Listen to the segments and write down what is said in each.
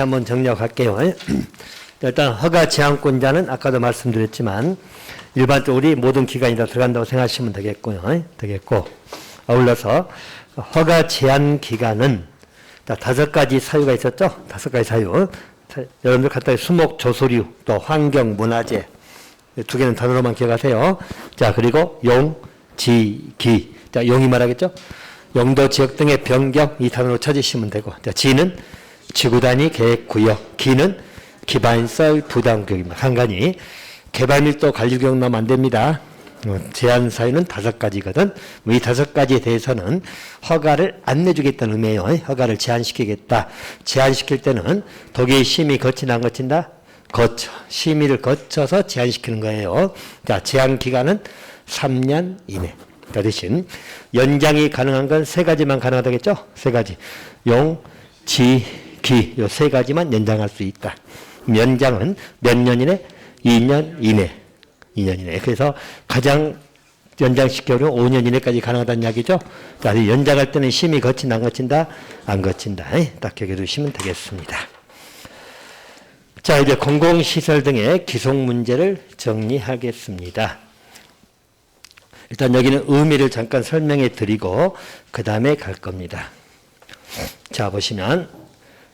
한번 정리할게요. 일단 허가 제한권자는 아까도 말씀드렸지만 일반적으로 우리 모든 기관이 다 들어간다고 생각하시면 되겠고요. 되겠고 아울러서 허가 제한 기간은 5가지 사유가 있었죠. 5가지 사유. 여러분들 간단히 수목, 조소류, 또 환경, 문화재 2개는 단어로만 기억하세요. 자, 그리고 용, 지, 기. 자, 용이 말하겠죠. 용도, 지역 등의 변경 이 단어로 찾으시면 되고, 자, 지는 지구 단위 계획 구역, 기는 기반시설 부담 구역입니다. 간간히 개발 밀도 관리 구역 넣으면 안 됩니다. 제한 사유는 5가지거든. 이 5가지에 대해서는 허가를 안 내주겠다는 의미예요. 허가를 제한시키겠다. 제한시킬 때는 독일 심의 거치나 안 거친다? 심의를 거쳐서 제한시키는 거예요. 자, 제한 기간은 3년 이내. 그 대신 연장이 가능한 건 3가지만 가능하다겠죠? 3가지. 용, 지, 기. 요 3가지만 연장할 수 있다. 연장은 몇 년 이내? 2년 이내. 2년 이내. 그래서 가장 연장시켜도 5년 이내까지 가능하다는 이야기죠. 자, 연장할 때는 심의 거친다, 안 거친다? 안 거친다. 딱 기억해 두시면 되겠습니다. 자, 이제 공공시설 등의 기속 문제를 정리하겠습니다. 일단 여기는 의미를 잠깐 설명해 드리고 그 다음에 갈 겁니다. 자, 보시면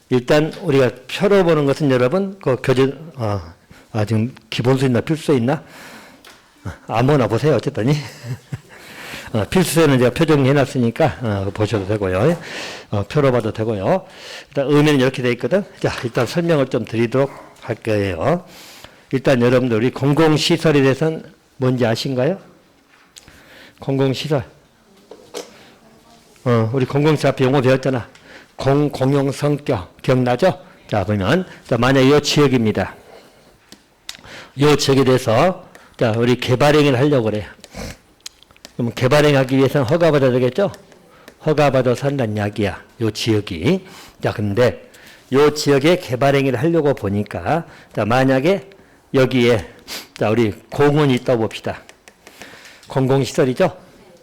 일단 우리가 표로 보는 것은 여러분 그 교재 지금 기본수 있나 필수 있나? 아무나 보세요. 어쨌든 필수에는 제가 표정해 놨으니까 보셔도 되고요. 표로 봐도 되고요. 일단 의미는 이렇게 되어 있거든. 자, 일단 설명을 좀 드리도록 할 거예요. 일단 여러분들 우리 공공시설에 대해서는 뭔지 아신가요? 공공시설. 우리 공공시설 앞에 용어 배웠잖아. 공용 성격 기억나죠? 자, 보면 자, 만약 이 지역입니다. 이 지역에 대해서 자, 우리 개발행위를 하려고 그래요. 그럼 개발행위하기 위해서는 허가받아야 되겠죠? 허가받아서 한다는 이야기야. 요 지역이. 자, 근데 요 지역에 개발행위를 하려고 보니까 자, 만약에 여기에 자, 우리 공원이 있다고 봅시다. 공공시설이죠?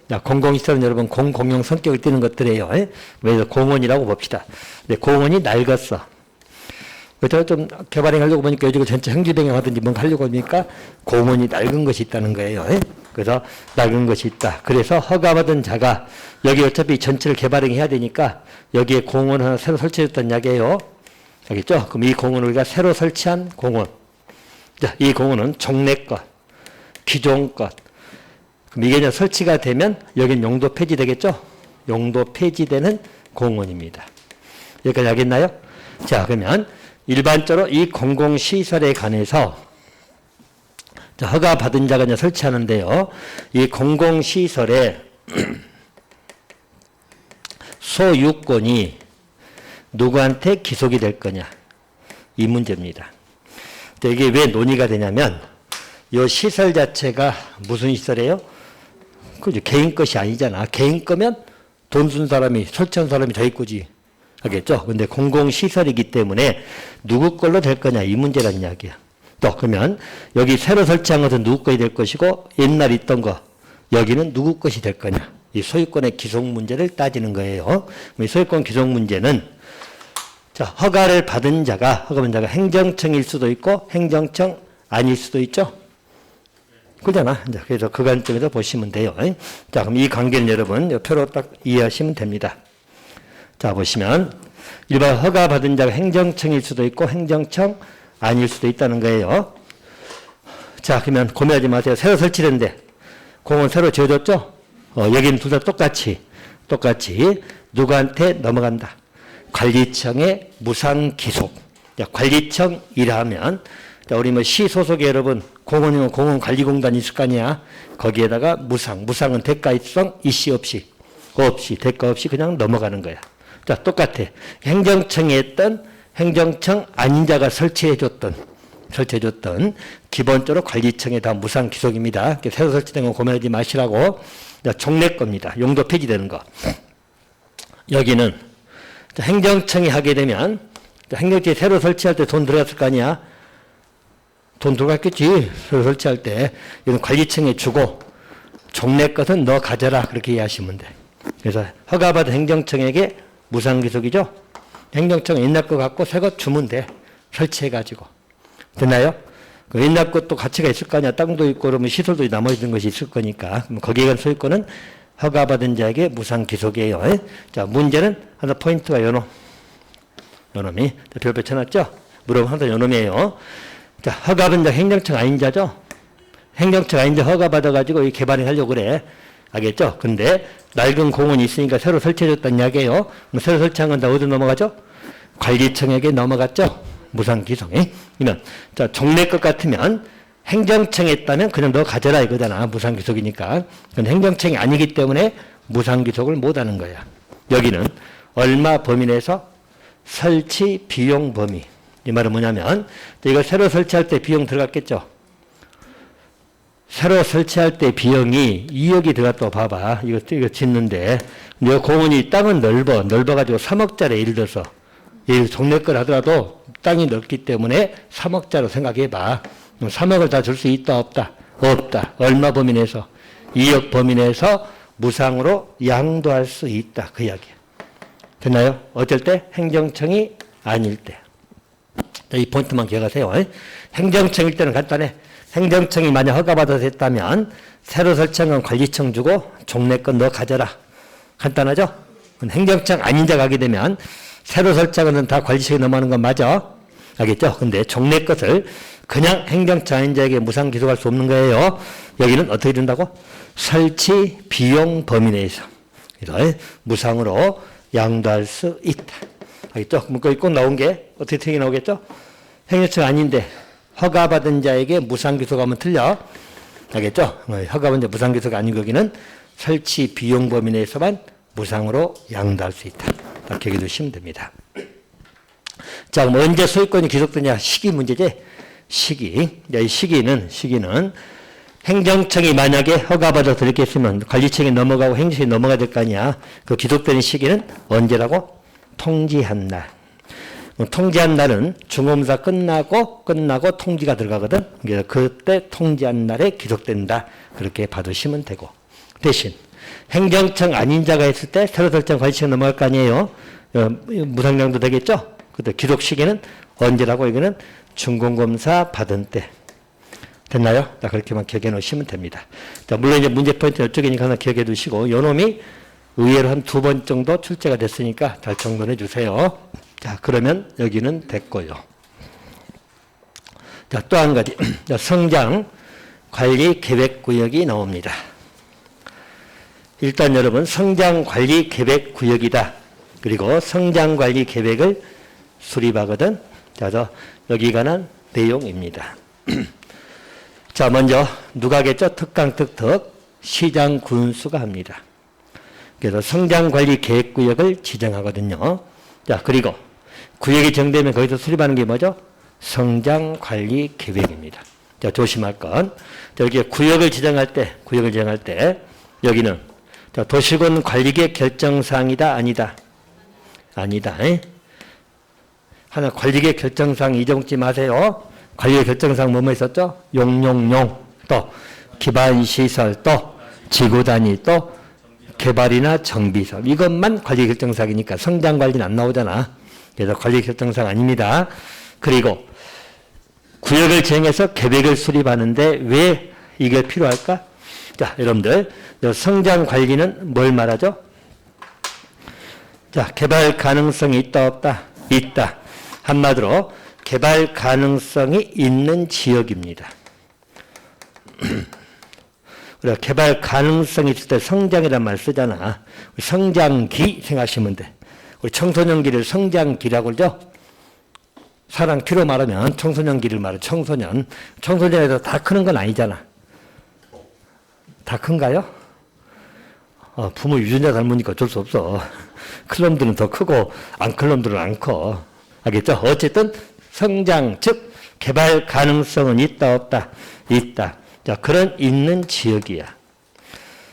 자, 공공시설은 여러분 공용 성격을 띠는 것들이에요. 그래서 공원이라고 봅시다. 근데 공원이 낡았어. 그래서 좀 개발행 하려고 보니까 요즘 전체 행주병행 하든지 뭔가 하려고 하니까 공원이 낡은 것이 있다는 거예요. 그래서 낡은 것이 있다. 그래서 허가받은 자가 여기 어차피 전체를 개발행 해야 되니까 여기에 공원 하나 새로 설치했다는 이야기예요. 알겠죠? 그럼 이 공원을 우리가 새로 설치한 공원. 자, 이 공원은 종래 것, 기존 것. 그럼 이게 이제 설치가 되면 여기는 용도 폐지되겠죠? 용도 폐지되는 공원입니다. 여기까지 알겠나요? 자, 그러면 일반적으로 이 공공시설에 관해서 허가받은 자가 이제 설치하는데요. 이 공공시설에 소유권이 누구한테 기속이 될 거냐. 이 문제입니다. 이게 왜 논의가 되냐면 이 시설 자체가 무슨 시설이에요? 그죠? 개인 것이 아니잖아. 개인 거면 돈 쓴 사람이, 설치한 사람이 자기 거지. 알겠죠? 근데 공공시설이기 때문에 누구 걸로 될 거냐 이 문제라는 이야기야. 또 그러면 여기 새로 설치한 것은 누구 것이 될 것이고 옛날 있던 거 여기는 누구 것이 될 거냐. 이 소유권의 기속 문제를 따지는 거예요. 이 소유권 기속 문제는 자, 허가를 받은 자가 행정청일 수도 있고 행정청 아닐 수도 있죠. 그잖아. 그래서 그 관점에서 보시면 돼요. 자, 그럼 이 관계는 여러분 표로 딱 이해하시면 됩니다. 자, 보시면 일반 허가받은 자가 행정청일 수도 있고 행정청 아닐 수도 있다는 거예요. 자, 그러면 고민하지 마세요. 새로 설치된데 공원 새로 지어졌죠? 여기는 둘 다 똑같이 누구한테 넘어간다. 관리청의 무상기속. 관리청 일하면 우리 뭐 시 소속의 여러분 공원이면 공원관리공단이 있을 거 아니야. 거기에다가 무상은 대가성 이시 없이 대가 없이 그냥 넘어가는 거야. 자, 똑같아. 행정청에 있던 행정청 아닌 자가 설치해줬던 기본적으로 관리청에 다 무상기속입니다. 새로 설치된 거 고민하지 마시라고. 종래 겁니다. 용도 폐지되는 거. 여기는 행정청이 하게 되면 행정청이 새로 설치할 때 돈 들어갔을 거 아니야. 돈 들어갔겠지. 새로 설치할 때. 이건 관리청에 주고 종래 것은 너 가져라. 그렇게 이해하시면 돼. 그래서 허가받은 행정청에게 무상기속이죠. 행정청 옛날 거 갖고 새 거 주면 돼. 설치해가지고. 됐나요? 그 옛날 것도 가치가 있을 거 아니야. 땅도 있고 그러면 시설도 남아있는 것이 있을 거니까. 그럼 거기에 관한 소유권은 허가받은 자에게 무상기속이에요. 자, 문제는 하나 포인트가 요놈이. 별표 쳐놨죠? 물어보면 항상 요놈이에요. 자, 허가받은 자 행정청 아닌 자죠? 행정청 아닌 자 허가받아가지고 이 개발을 하려고 그래. 알겠죠? 근데 낡은 공원이 있으니까 새로 설치해줬다는 이야기예요. 그럼 새로 설치한 건 다 어디로 넘어가죠? 관리청에게 넘어갔죠? 무상기속이. 그러면 자, 종래 것 같으면 행정청에 있다면 그냥 너 가져라 이거잖아. 무상기속이니까. 근데 행정청이 아니기 때문에 무상기속을 못하는 거야. 여기는 얼마 범위 내에서 설치 비용 범위. 이 말은 뭐냐면 이거 새로 설치할 때 비용 들어갔겠죠. 새로 설치할 때 비용이 2억이 들어갔다고 봐봐. 이거 짓는데 이 공원이 땅은 넓어가지고 3억짜리 예를 들어서 종래 걸 하더라도 땅이 넓기 때문에 3억짜리로 생각해봐. 3억을 다 줄 수 있다 없다? 없다. 얼마 범위 내에서? 2억 범위 내에서 무상으로 양도할 수 있다. 그 이야기야. 됐나요? 어쩔 때? 행정청이 아닐 때. 이 포인트만 기억하세요. 행정청일 때는 간단해. 행정청이 만약 허가받아서 했다면 새로 설치한 건 관리청 주고 종래 건 너 가져라. 간단하죠? 행정청 아닌 자 가게 되면 새로 설치한 건 다 관리청에 넘어가는 건 맞아. 알겠죠? 근데 종래 것을 그냥 행정청 아닌 자에게 무상 기속할 수 없는 거예요. 여기는 어떻게 된다고? 설치 비용 범위 내에서. 그래서 무상으로 양도할 수 있다. 알겠죠? 그럼 거기 꼭 나온 게 어떻게 틀리게 나오겠죠? 행정청 아닌데 허가받은 자에게 무상기속하면 틀려. 알겠죠? 허가받은 자 무상기속 아닌 거기는 설치 비용 범위 내에서만 무상으로 양도할 수 있다. 딱 기억해 두시면 됩니다. 자, 그럼 언제 소유권이 기속되냐? 시기 문제지? 시기. 이 시기는 행정청이 만약에 허가받아서 이렇게 했으면 관리청에 넘어가고 행정청에 넘어가야 될 거 아니야. 그 기속되는 시기는 언제라고? 통지한 날. 통지한 날은 중공사 끝나고 통지가 들어가거든. 그래서 그때 통지한 날에 기록된다. 그렇게 받으시면 되고. 대신 행정청 아닌 자가 있을 때 새로 설정 관리청에 넘어갈 거 아니에요. 무상양도 되겠죠. 그때 기록 시기는 언제라고? 여기는 준공검사 받은 때. 됐나요? 자, 그렇게만 기억해 놓으시면 됩니다. 자, 물론 이제 문제 포인트 이쪽이니까 하나 기억해 두시고, 요 놈이 의외로 한 2번 정도 출제가 됐으니까 잘 정돈해 주세요. 자, 그러면 여기는 됐고요. 자, 또 한 가지. 자, 성장 관리 계획 구역이 나옵니다. 일단 여러분, 성장 관리 계획 구역이다. 그리고 성장 관리 계획을 수립하거든. 자, 여기 관한 내용입니다. 자, 먼저 누가 하겠죠? 특강 특특 시장 군수가 합니다. 그래서 성장 관리 계획 구역을 지정하거든요. 자, 그리고 구역이 정되면 거기서 수립하는 게 뭐죠? 성장 관리 계획입니다. 자, 조심할 건, 자, 여기 구역을 지정할 때 여기는 자, 도시군 관리계획 결정사항이다, 아니다? 아니다. 하나 관리계획 결정사항 잊어먹지 마세요. 관리계획 결정사항 뭐뭐 있었죠? 용용용, 또 기반시설, 또 지구단위, 또 개발이나 정비사업. 이것만 관리계획 결정사항이니까 성장관리는 안 나오잖아. 그래서 관리계획 결정사항 아닙니다. 그리고 구역을 정해서 계획을 수립하는데 왜 이게 필요할까? 자, 여러분들, 성장관리는 뭘 말하죠? 자, 개발 가능성이 있다, 없다? 있다. 한마디로 개발 가능성이 있는 지역입니다. 우리가 개발 가능성이 있을 때 성장이라는 말 쓰잖아. 성장기 생각하시면 돼. 우리 청소년기를 성장기라고 그러죠? 사람 키로 말하면 청소년기를 말해. 청소년에서 다 크는 건 아니잖아. 다 큰가요? 부모 유전자 닮으니까 어쩔 수 없어. 큰 놈들은 더 크고 안 큰 놈들은 안 커. 알겠죠? 어쨌든 성장, 즉 개발 가능성은 있다, 없다? 있다. 자, 그런 있는 지역이야.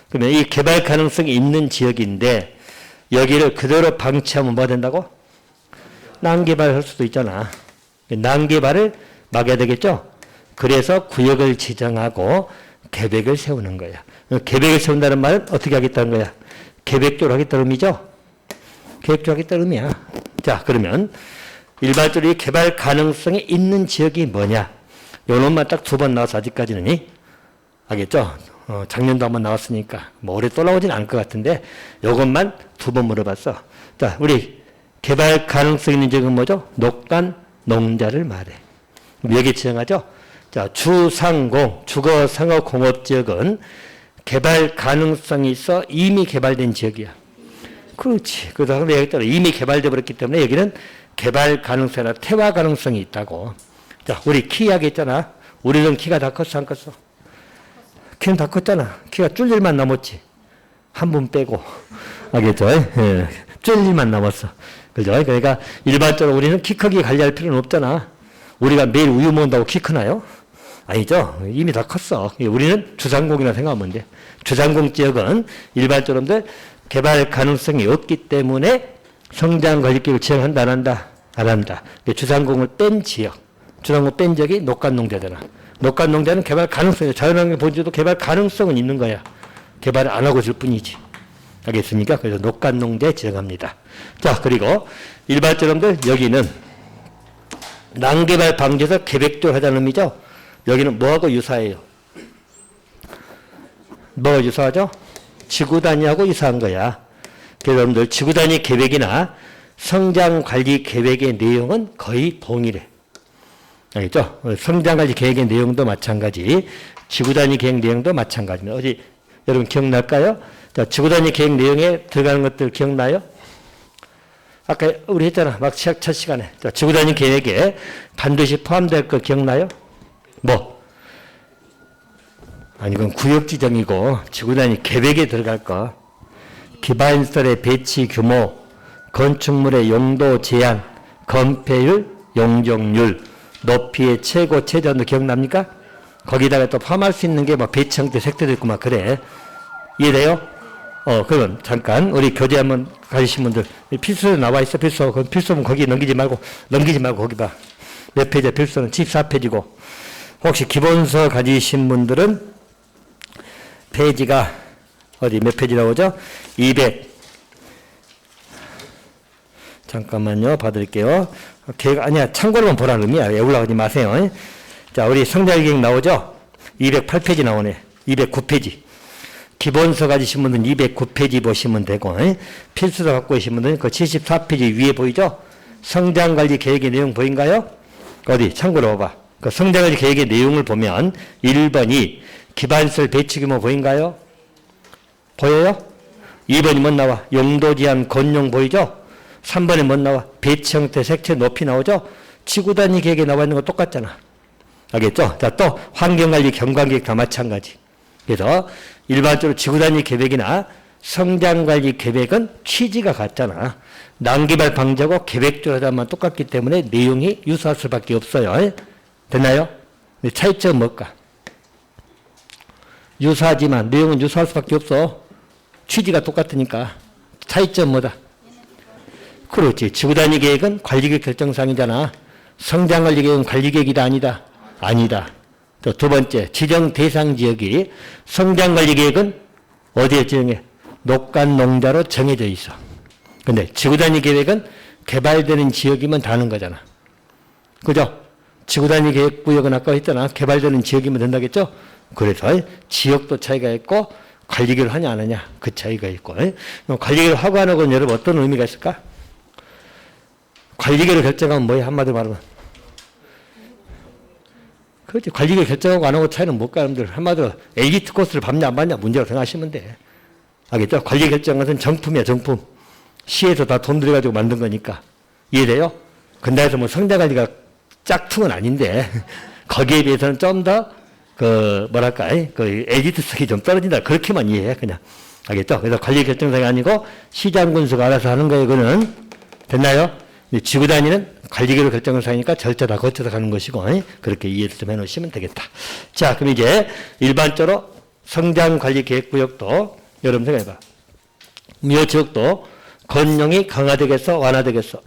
그러면 이 개발 가능성이 있는 지역인데 여기를 그대로 방치하면 뭐가 된다고? 난개발할 수도 있잖아. 난개발을 막아야 되겠죠? 그래서 구역을 지정하고 계획을 세우는 거야. 계획을 세운다는 말은 어떻게 하겠다는 거야? 계획적으로 하겠다는 의미죠? 계획적으로 하겠다는 의미야. 자, 그러면 일반적으로 이 개발 가능성이 있는 지역이 뭐냐? 요놈만 딱 2번 나와서 아직까지는 알겠죠? 작년도 한번 나왔으니까 뭐 올해 또 나오진 않을 것 같은데 요것만 2번 물어봤어. 자, 우리 개발 가능성 있는 지역은 뭐죠? 녹간 농자를 말해. 여기 지정하죠? 자, 주상공, 주거상업 공업지역은 개발 가능성이 있어 이미 개발된 지역이야. 그렇지. 그래서 이미 개발되어 버렸기 때문에 여기는 개발 가능성이나 퇴화 가능성이 있다고. 자, 우리 키 이야기했잖아. 우리는 키가 다 컸어, 안 컸어? 키는 다 컸잖아. 키가 줄 일만 남았지. 한 분 빼고. 알겠죠? 예. 줄 일만 남았어. 그죠? 그러니까 일반적으로 우리는 키 크기 관리할 필요는 없잖아. 우리가 매일 우유 먹는다고 키 크나요? 아니죠. 이미 다 컸어. 우리는 주상공이라 생각하면 돼. 주상공 지역은 일반적으로 개발 가능성이 없기 때문에 성장 관리계획을 지정한다, 안 한다? 안 한다. 주상공을 뺀 지역. 주상공 뺀 지역이 녹간농자잖아. 녹간농자는 개발 가능성이, 자연환경 본질도 개발 가능성은 있는 거야. 개발을 안 하고 있을 뿐이지. 알겠습니까? 그래서 녹간농자에 지정합니다. 자, 그리고 일반적으로 여기는 난개발 방지에서 계획적으로 하자는 의미죠. 여기는 뭐하고 유사해요? 뭐가 유사하죠? 지구단위하고 유사한 거야. 그래서 여러분들 지구단위 계획이나 성장관리 계획의 내용은 거의 동일해. 알겠죠? 성장관리 계획의 내용도 마찬가지, 지구단위 계획 내용도 마찬가지입니다. 어디 여러분 기억날까요? 자, 지구단위 계획 내용에 들어가는 것들 기억나요? 아까 우리 했잖아. 막 첫 시간에. 자, 지구단위 계획에 반드시 포함될 거 기억나요? 뭐? 아니, 이건 구역 지정이고, 지구단위 계획에 들어갈 거. 기반시설의 배치 규모, 건축물의 용도 제한, 건폐율, 용적률, 높이의 최고 최저도 기억납니까? 거기다가 또 포함할 수 있는 게 뭐 배치 형태, 색도도 있고 막 그래. 이해돼요? 그럼 잠깐 우리 교재 한번 가지신 분들 필수로 나와 있어. 필수는 거기 넘기지 말고 거기 봐. 몇 페이지야? 필수는 14페이지고 혹시 기본서 가지신 분들은 페이지가 어디 몇 페이지 나오죠? 200. 잠깐만요. 봐드릴게요. 아니야. 참고로만 보라는 의미야. 올라가지 마세요. 자, 우리 성장계획 나오죠? 208페이지 나오네. 209페이지. 기본서 가지신 분들은 209페이지 보시면 되고, 필수서 갖고 계신 분들은 그 74페이지 위에 보이죠? 성장관리 계획의 내용 보인가요? 어디? 참고로 봐봐. 그 성장관리 계획의 내용을 보면 1번이 기반시설 배치 규모 보인가요? 보여요? 2번이 뭐 나와? 용도 제한 건용 보이죠? 3번에 뭐 나와? 배치 형태, 색채, 높이 나오죠? 지구단위 계획에 나와 있는 거 똑같잖아. 알겠죠? 자, 또 환경관리 경관계획 다 마찬가지. 그래서 일반적으로 지구단위 계획이나 성장관리 계획은 취지가 같잖아. 난개발 방지하고 계획적으로 하자면 똑같기 때문에 내용이 유사할 수밖에 없어요. 됐나요? 차이점은 뭘까? 유사하지만 내용은 유사할 수밖에 없어. 취지가 똑같으니까. 차이점 뭐다? 그렇지. 지구단위 계획은 관리계획 결정사항이잖아. 성장관리 계획은 관리계획이다, 아니다? 아니다. 또 두 번째, 지정 대상 지역이 성장관리 계획은 어디에 지정해? 녹간농자로 정해져 있어. 근데 지구단위 계획은 개발되는 지역이면 다는 거잖아. 그죠? 지구단위 계획구역은 아까 했잖아. 개발되는 지역이면 된다겠죠? 그래서 지역도 차이가 있고 관리계획을 하냐 안 하냐 그 차이가 있고. 관리계획을 하고 안 하고는 여러분 어떤 의미가 있을까? 관리계획을 결정하면 뭐야? 한마디로 말하면. 그렇지. 관리계획 결정하고 안 하고 차이는 뭘까? 여러분들 한마디로 엘리트 코스를 밟냐 안 밟냐 문제라고 생각하시면 돼. 알겠죠? 관리 결정은 것은 정품이야, 정품. 시에서 다 돈 들여가지고 만든 거니까. 이해돼요? 근데 해서 뭐 성장관리가 짝퉁은 아닌데 거기에 비해서는 좀 더 뭐랄까 그 엘리트성이 좀 떨어진다. 그렇게만 이해해 그냥. 알겠죠? 그래서 관리 결정사가 아니고 시장군수가 알아서 하는 거예요. 그거는. 됐나요? 지구단위는 관리계획 결정사니까 절차 다 거쳐서 가는 것이고 그렇게 이해를 좀 해놓으시면 되겠다. 자, 그럼 이제 일반적으로 성장관리계획구역도 여러분 생각해봐. 이 지역도 건용이 강화되겠어? 완화되겠어?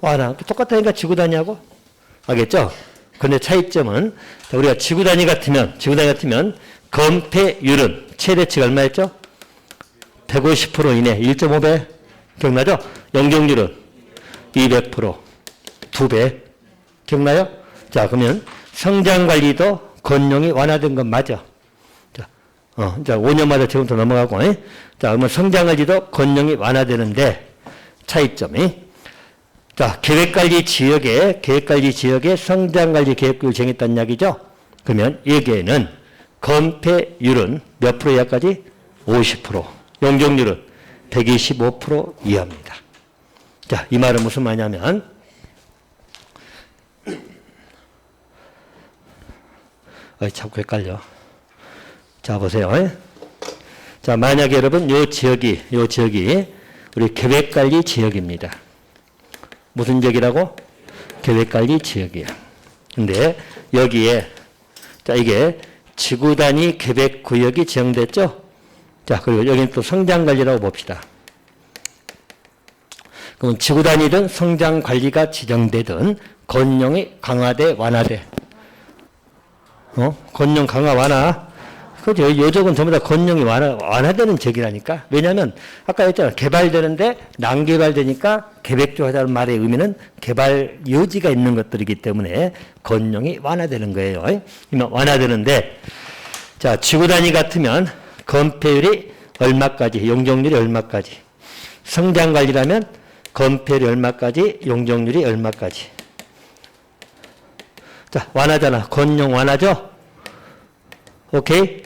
완화. 똑같다니까 지구단위하고. 알겠죠? 근데 차이점은 우리가 지구단위 같으면 건폐율은 최대치가 얼마였죠? 150% 이내 1.5배 기억나죠? 용적률은 200% 2배 기억나요? 자 그러면 성장관리도 건용이 완화된 건 맞아. 자 5년마다 지금부터 넘어가고 자 그러면 성장관리도 건용이 완화되는데 차이점이 자 계획관리 지역에 성장관리 계획을 정했다는 이야기죠. 그러면 여기에는 건폐율은 몇 프로 이하까지? 50%. 용적률은 125% 이하입니다. 자, 이 말은 무슨 말이냐면 자꾸 헷갈려. 자, 보세요. 자, 만약에 여러분 요 지역이 우리 계획관리 지역입니다. 무슨 지역이라고? 계획관리 지역이야. 근데 여기에 자, 이게 지구 단위 계획 구역이 지정됐죠? 자, 그리고 여기는 또 성장 관리라고 봅시다. 그럼 지구 단위든 성장 관리가 지정되든 건용이 강화돼, 완화돼? 건용 강화, 완화? 그죠? 요적은 전부 다 건용이 완화되는 지역이라니까. 왜냐하면 아까 했잖아. 개발되는데 난개발되니까 계획조하자는 말의 의미는 개발 여지가 있는 것들이기 때문에 건용이 완화되는 거예요. 그러면 완화되는데 자 지구 단위 같으면 건폐율이 얼마까지, 용적률이 얼마까지. 성장관리라면 건폐율이 얼마까지, 용적률이 얼마까지. 자 완화잖아. 건용 완화죠? 오케이?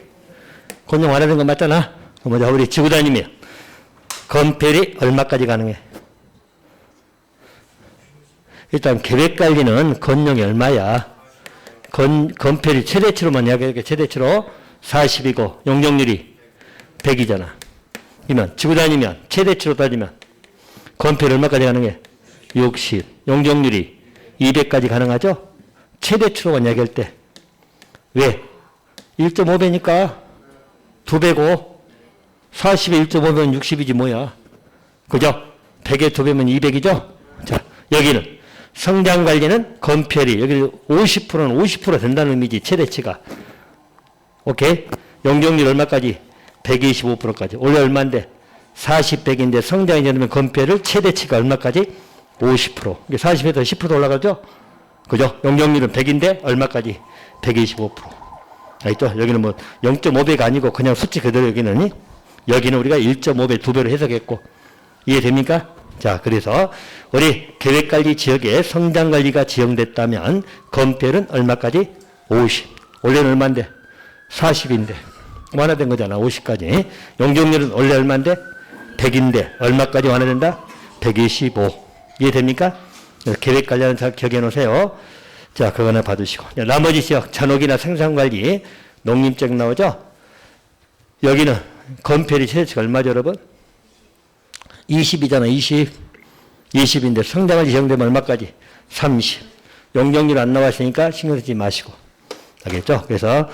건용 완화된 건 맞잖아. 뭐냐, 우리 지구 단위면 건폐율이 얼마까지 가능해? 일단 계획 관리는 건용이 얼마야? 건폐율이 최대치로만 이야기해. 최대치로 40이고 용적률이 100이잖아. 그러면 지구 단위면 최대치로 따지면 건폐율 얼마까지 가능해? 60. 용적률이 200까지 가능하죠? 최대치로만 이야기할 때. 왜? 1.5배니까 2배고 40에 1.5배면 60이지 뭐야. 그죠? 100에 2배면 200이죠? 자, 여기는 성장관리는 건폐율이 여기 50%는 50% 된다는 의미지. 최대치가. 오케이? 용적률 얼마까지? 125%까지. 원래 얼마인데? 40, 100인데 성장이 되면 건폐율 최대치가 얼마까지? 50%. 이게 40에서 10% 올라가죠? 그죠? 용적률은 100인데 얼마까지? 125%. 알겠죠? 여기는 뭐 0.5배가 아니고 그냥 수치 그대로 여기는 우리가 1.5배, 2배로 해석했고 이해됩니까? 자, 그래서 우리 계획관리 지역에 성장관리가 지정됐다면 건폐율은 얼마까지? 50. 원래는 얼마인데? 40인데 완화된 거잖아. 50까지. 용적률은 원래 얼마인데? 100인데 얼마까지 완화된다? 125. 이해됩니까? 계획관리는 잘 기억해 놓으세요. 자, 그거 하나 받으시고. 나머지 지역, 잔혹이나 생산관리, 농림적 나오죠? 여기는 건폐율이 최대치가 얼마죠, 여러분? 20이잖아, 20. 20인데 성장을 지정되면 얼마까지? 30. 용적률 안 나왔으니까 신경 쓰지 마시고. 알겠죠? 그래서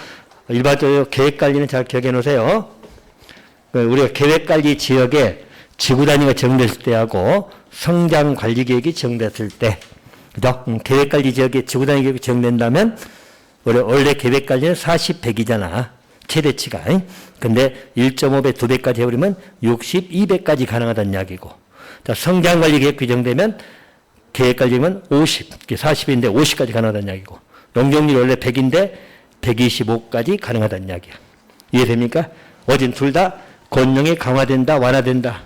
일반적으로 계획관리는 잘 기억해 놓으세요. 우리가 계획관리 지역에 지구 단위가 지정됐을 때하고 성장관리계획이 지정됐을 때 그죠? 계획관리 지역에 지구단위 계획이 지정된다면 원래 계획관리는 40, 100이잖아. 최대치가. 근데 1.5배, 2배까지 해버리면 60, 2배까지 가능하다는 이야기고. 자, 성장관리 계획 규정되면 계획관리면 50, 40인데 50까지 가능하다는 이야기고. 용적률이 원래 100인데 125까지 가능하다는 이야기야. 이해됩니까? 어진 둘 다 건용이 강화된다, 완화된다.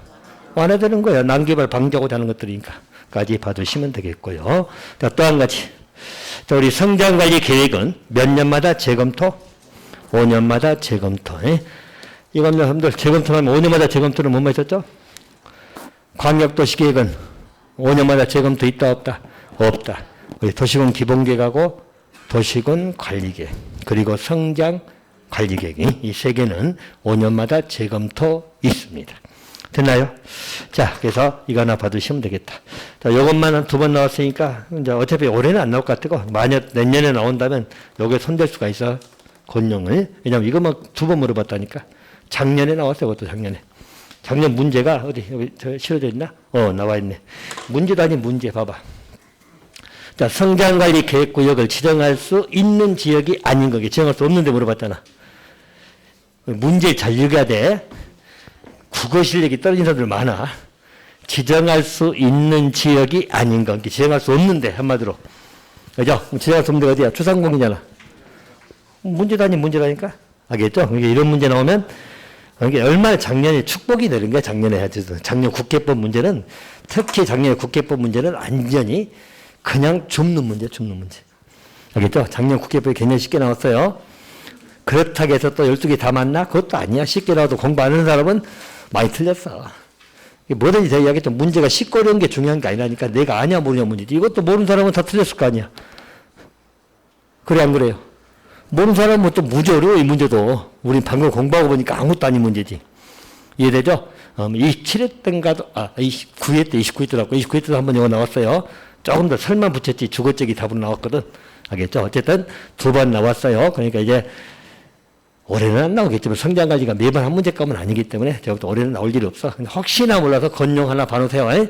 완화되는 거야. 난개발 방지하고자 하는 것들이니까. 까지 받으시면 되겠고요. 자, 또 한 가지. 자, 우리 성장관리 계획은 몇 년마다 재검토? 5년마다 재검토. 이건 여러분들 재검토하면 5년마다 재검토는 뭐만 있었죠? 광역도시계획은 5년마다 재검토 있다 없다? 없다. 우리 도시군 기본계획하고 도시군 관리계획 그리고 성장관리계획 이 세 개는 5년마다 재검토 있습니다. 됐나요? 자, 그래서 이거 하나 받으시면 되겠다. 자, 요것만 한 2번 나왔으니까, 이제 어차피 올해는 안 나올 것 같고, 만약 내년에 나온다면, 요게 손댈 수가 있어. 건용을. 왜냐면 이거만 2번 물어봤다니까. 작년에 나왔어요, 그것도 작년에. 작년 문제가, 어디, 여기, 실어져 있나? 나와 있네. 문제도 아닌 문제, 봐봐. 자, 성장관리 계획구역을 지정할 수 있는 지역이 아닌 거게. 지정할 수 없는데 물어봤잖아. 문제 잘 읽어야 돼. 국어 실력이 떨어진 사람들 많아. 지정할 수 있는 지역이 아닌 건 지정할 수 없는데 한마디로. 그죠? 지정할 수 없는 데가 어디야? 주상공이잖아. 문제도 아닌 문제라니까? 알겠죠? 이런 문제 나오면 이게 얼마나 작년에 축복이 되는 거야, 작년에 해야지. 작년 국회법 문제는, 특히 작년에 국회법 문제는 완전히 그냥 줍는 문제. 알겠죠? 작년 국회법이 굉장히 쉽게 나왔어요. 그렇다고 해서 또 12개 다 맞나? 그것도 아니야. 쉽게 나와도 공부 안 하는 사람은 많이 틀렸어. 뭐든지 제가 이야기했죠. 문제가 쉽고 어려운 게 중요한 게 아니라니까. 내가 아냐 모르냐 문제지. 이것도 모르는 사람은 다 틀렸을 거 아니야. 그래 안 그래요? 모르는 사람은 또 무지 어려워, 이 문제도. 우린 방금 공부하고 보니까 아무것도 아닌 문제지. 이해되죠? 27회 때인가도, 29회 때, 29회 때라고, 29회 때도 한번 영어 나왔어요. 조금 더 설만 붙였지, 주거적이 답으로 나왔거든. 알겠죠? 어쨌든 두 번 나왔어요. 그러니까 이제 올해는 안 나오겠지만 성장가지가 매번 한 문제값은 아니기 때문에 저부터 올해는 나올 일이 없어. 근데 혹시나 몰라서 건용 하나 봐놓으세요.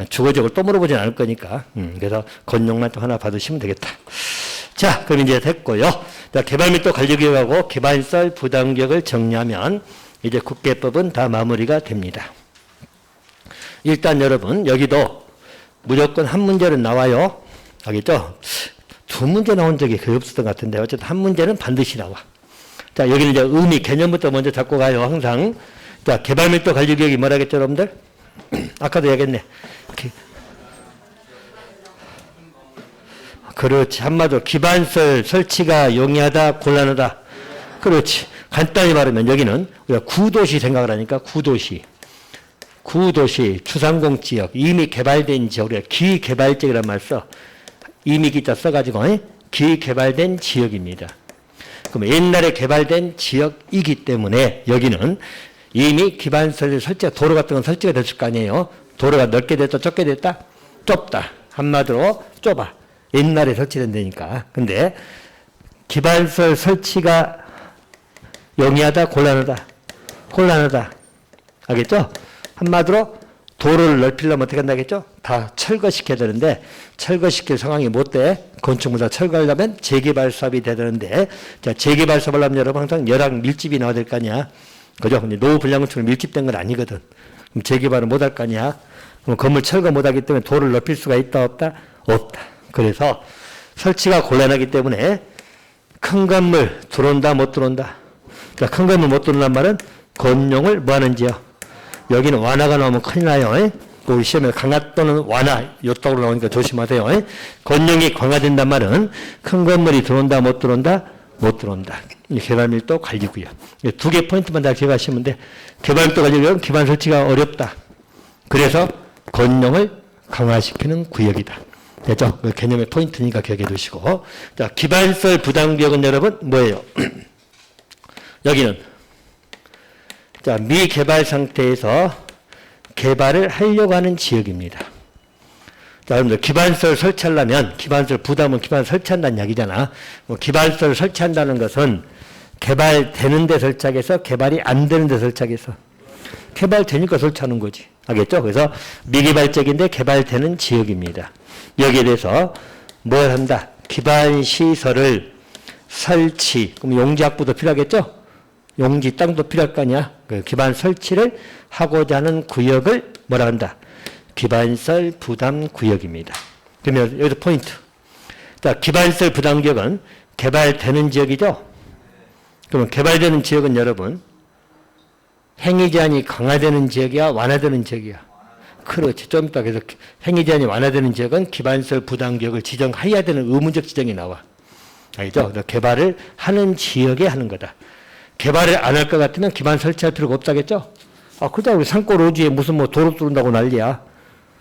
주거적을 또 물어보진 않을 거니까. 그래서 건용만 또 하나 받으시면 되겠다. 자, 그럼 이제 됐고요. 자, 개발밀도 관리구역하고 개발설 부담구역을 정리하면 이제 국계법은 다 마무리가 됩니다. 일단 여러분 여기도 무조건 한 문제는 나와요. 알겠죠? 두 문제 나온 적이 거의 없었던 것 같은데 어쨌든 한 문제는 반드시 나와. 자, 여기는 이제 의미 개념부터 먼저 잡고 가요. 항상. 자, 개발밀도 관리구역이 뭐라겠죠, 여러분들? 아까도 얘기했네. 그렇지. 한마디로 기반설 설치가 용이하다, 곤란하다. 그렇지. 간단히 말하면 여기는 우리가 구도시 생각을 하니까 구도시, 주상공지역, 이미 개발된 지역, 우리가 기개발지역이라는 말 써. 이미 기자 써가지고 기개발된 지역입니다. 그럼 옛날에 개발된 지역이기 때문에 여기는 이미 기반설 설치가 도로 같은 건 설치가 됐을 거 아니에요. 도로가 넓게 됐다, 좁게 됐다? 좁다. 한마디로 좁아. 옛날에 설치된 데니까. 근데 기반설 설치가 용이하다, 곤란하다. 알겠죠? 한마디로 도로를 넓히려면 어떻게 한다겠죠? 다 철거시켜야 되는데 철거시킬 상황이 못 돼. 건축물다 철거하려면 재개발 사업이 돼야 되는데 자, 재개발 사업을 하면 여러분 항상 열악 밀집이 나와야 될 거 아니야. 그죠? 근데 노후 불량건축으로 밀집된 건 아니거든. 그럼 재개발은 못 할 거 아니야. 그럼 건물 철거 못 하기 때문에 도로를 넓힐 수가 있다, 없다? 없다. 그래서 설치가 곤란하기 때문에 큰 건물 들어온다, 못 들어온다. 그러니까 큰 건물 못 들어온다는 말은 건용을 뭐 하는지요? 여기는 완화가 나오면 큰일 나요. 우리 시험에 강화 또는 완화 요떡으로 나오니까 조심하세요. 건용이 강화된단 말은 큰 건물이 들어온다, 못 들어온다? 못 들어온다. 개발밀도 관리구역. 두 개 포인트만 다 기억하시면 돼. 개발밀도 관리구역은 기반 설치가 어렵다. 그래서 건용을 강화시키는 구역이다. 됐죠? 그 개념의 포인트니까 기억해 두시고. 자, 기반설 부담구역은 여러분 뭐예요? 여기는 자, 미개발 상태에서 개발을 하려고 하는 지역입니다. 자, 여러분들 기반설 설치하려면 기반설 부담은 기반 설치한다는 이야기잖아. 기반설 설치한다는 것은 개발되는 데 설치하겠어? 개발이 안 되는 데 설치하겠어? 개발되니까 설치하는 거지. 알겠죠? 그래서 미개발적인데 개발되는 지역입니다. 여기에 대해서 뭘 한다? 기반시설을 설치. 그럼 용지학부도 필요하겠죠? 용지 땅도 필요할 거 아니야. 그 기반 설치를 하고자 하는 구역을 뭐라 한다? 기반설 부담 구역입니다. 그러면 여기서 포인트. 자, 기반설 부담 구역은 개발되는 지역이죠? 그러면 개발되는 지역은 여러분 행위 제한이 강화되는 지역이야, 완화되는 지역이야? 그렇지. 좀 이따 계속 행위 제한이 완화되는 지역은 기반설 부담 구역을 지정해야 되는 의무적 지정이 나와. 알죠? 그래서 개발을 하는 지역에 하는 거다. 개발을 안 할 것 같으면 기반 설치할 필요가 없다겠죠? 그죠? 우리 산골오지에 무슨 뭐 도로 뚫는다고 난리야.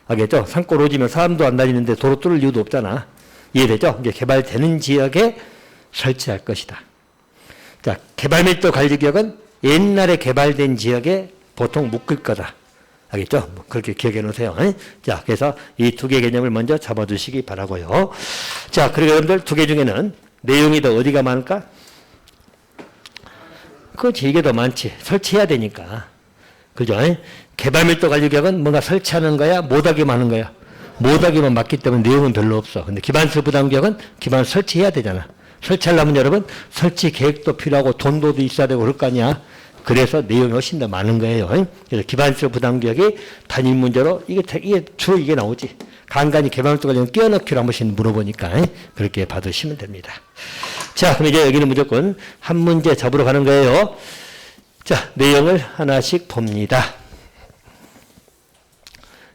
알겠죠? 산골오지면 사람도 안 다니는데 도로 뚫을 이유도 없잖아. 이해되죠? 이제 개발되는 지역에 설치할 것이다. 자, 개발밀도 관리구역은 옛날에 개발된 지역에 보통 묶을 거다. 알겠죠? 그렇게 기억해 놓으세요. 자, 그래서 이 두 개 개념을 먼저 잡아두시기 바라고요. 자, 그리고 여러분들 두 개 중에는 내용이 더 어디가 많을까? 그렇지. 이게 더 많지. 설치해야 되니까. 그죠? 개발밀도 관리구역은 뭔가 설치하는 거야? 못하기만 하는 거야? 못하기만 맞기 때문에 내용은 별로 없어. 근데 기반설 부담구역은 기반 설치해야 되잖아. 설치하려면 여러분 설치 계획도 필요하고 돈도 있어야 되고 그럴 거 아니야. 그래서 내용이 훨씬 더 많은 거예요. 그래서 기반시설 부담구역이 단일 문제로 이게 주로 이게 나오지. 간간히 개발도 관련 끼워넣기로 한 번씩 물어보니까 그렇게 받으시면 됩니다. 자, 그럼 이제 여기는 무조건 한 문제 잡으러 가는 거예요. 자, 내용을 하나씩 봅니다.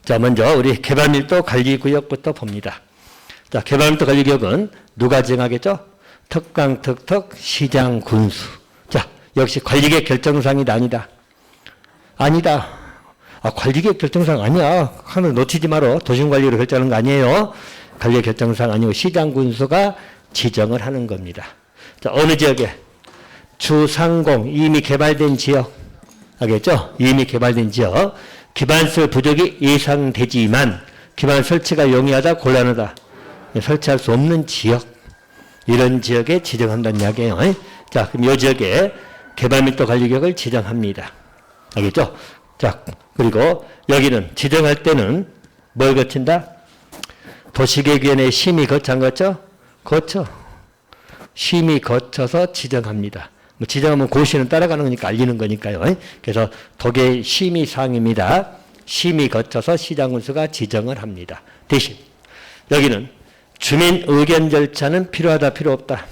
자, 먼저 우리 개발밀도 관리구역부터 봅니다. 자, 개발밀도 관리구역은 누가 정하겠죠? 특강, 특특, 시장, 군수. 자, 역시 관리계획 결정사항이 아니다. 아니다. 아, 관리계획 결정사항 아니야. 하나 놓치지 마라. 도심관리로 결정하는 거 아니에요. 관리계획 결정사항 아니고 시장, 군수가 지정을 하는 겁니다. 자, 어느 지역에 주상공 이미 개발된 지역. 알겠죠? 이미 개발된 지역. 기반시설 부족이 예상되지만 기반 설치가 용이하다, 곤란하다. 설치할 수 없는 지역. 이런 지역에 지정한다는 이야기예요. 자, 그럼 이 지역에 개발밀도 관리구역을 지정합니다. 알겠죠? 자, 그리고 여기는 지정할 때는 뭘 거친다? 도시계획위원회 심의 거쳐 거쳐? 거쳐. 심의 거쳐서 지정합니다. 뭐 지정하면 고시는 따라가는 거니까 알리는 거니까요. 그래서 도계 심의사항입니다. 심의 거쳐서 시장군수가 지정을 합니다. 대신 여기는 주민 의견 절차는 필요하다, 필요 없다.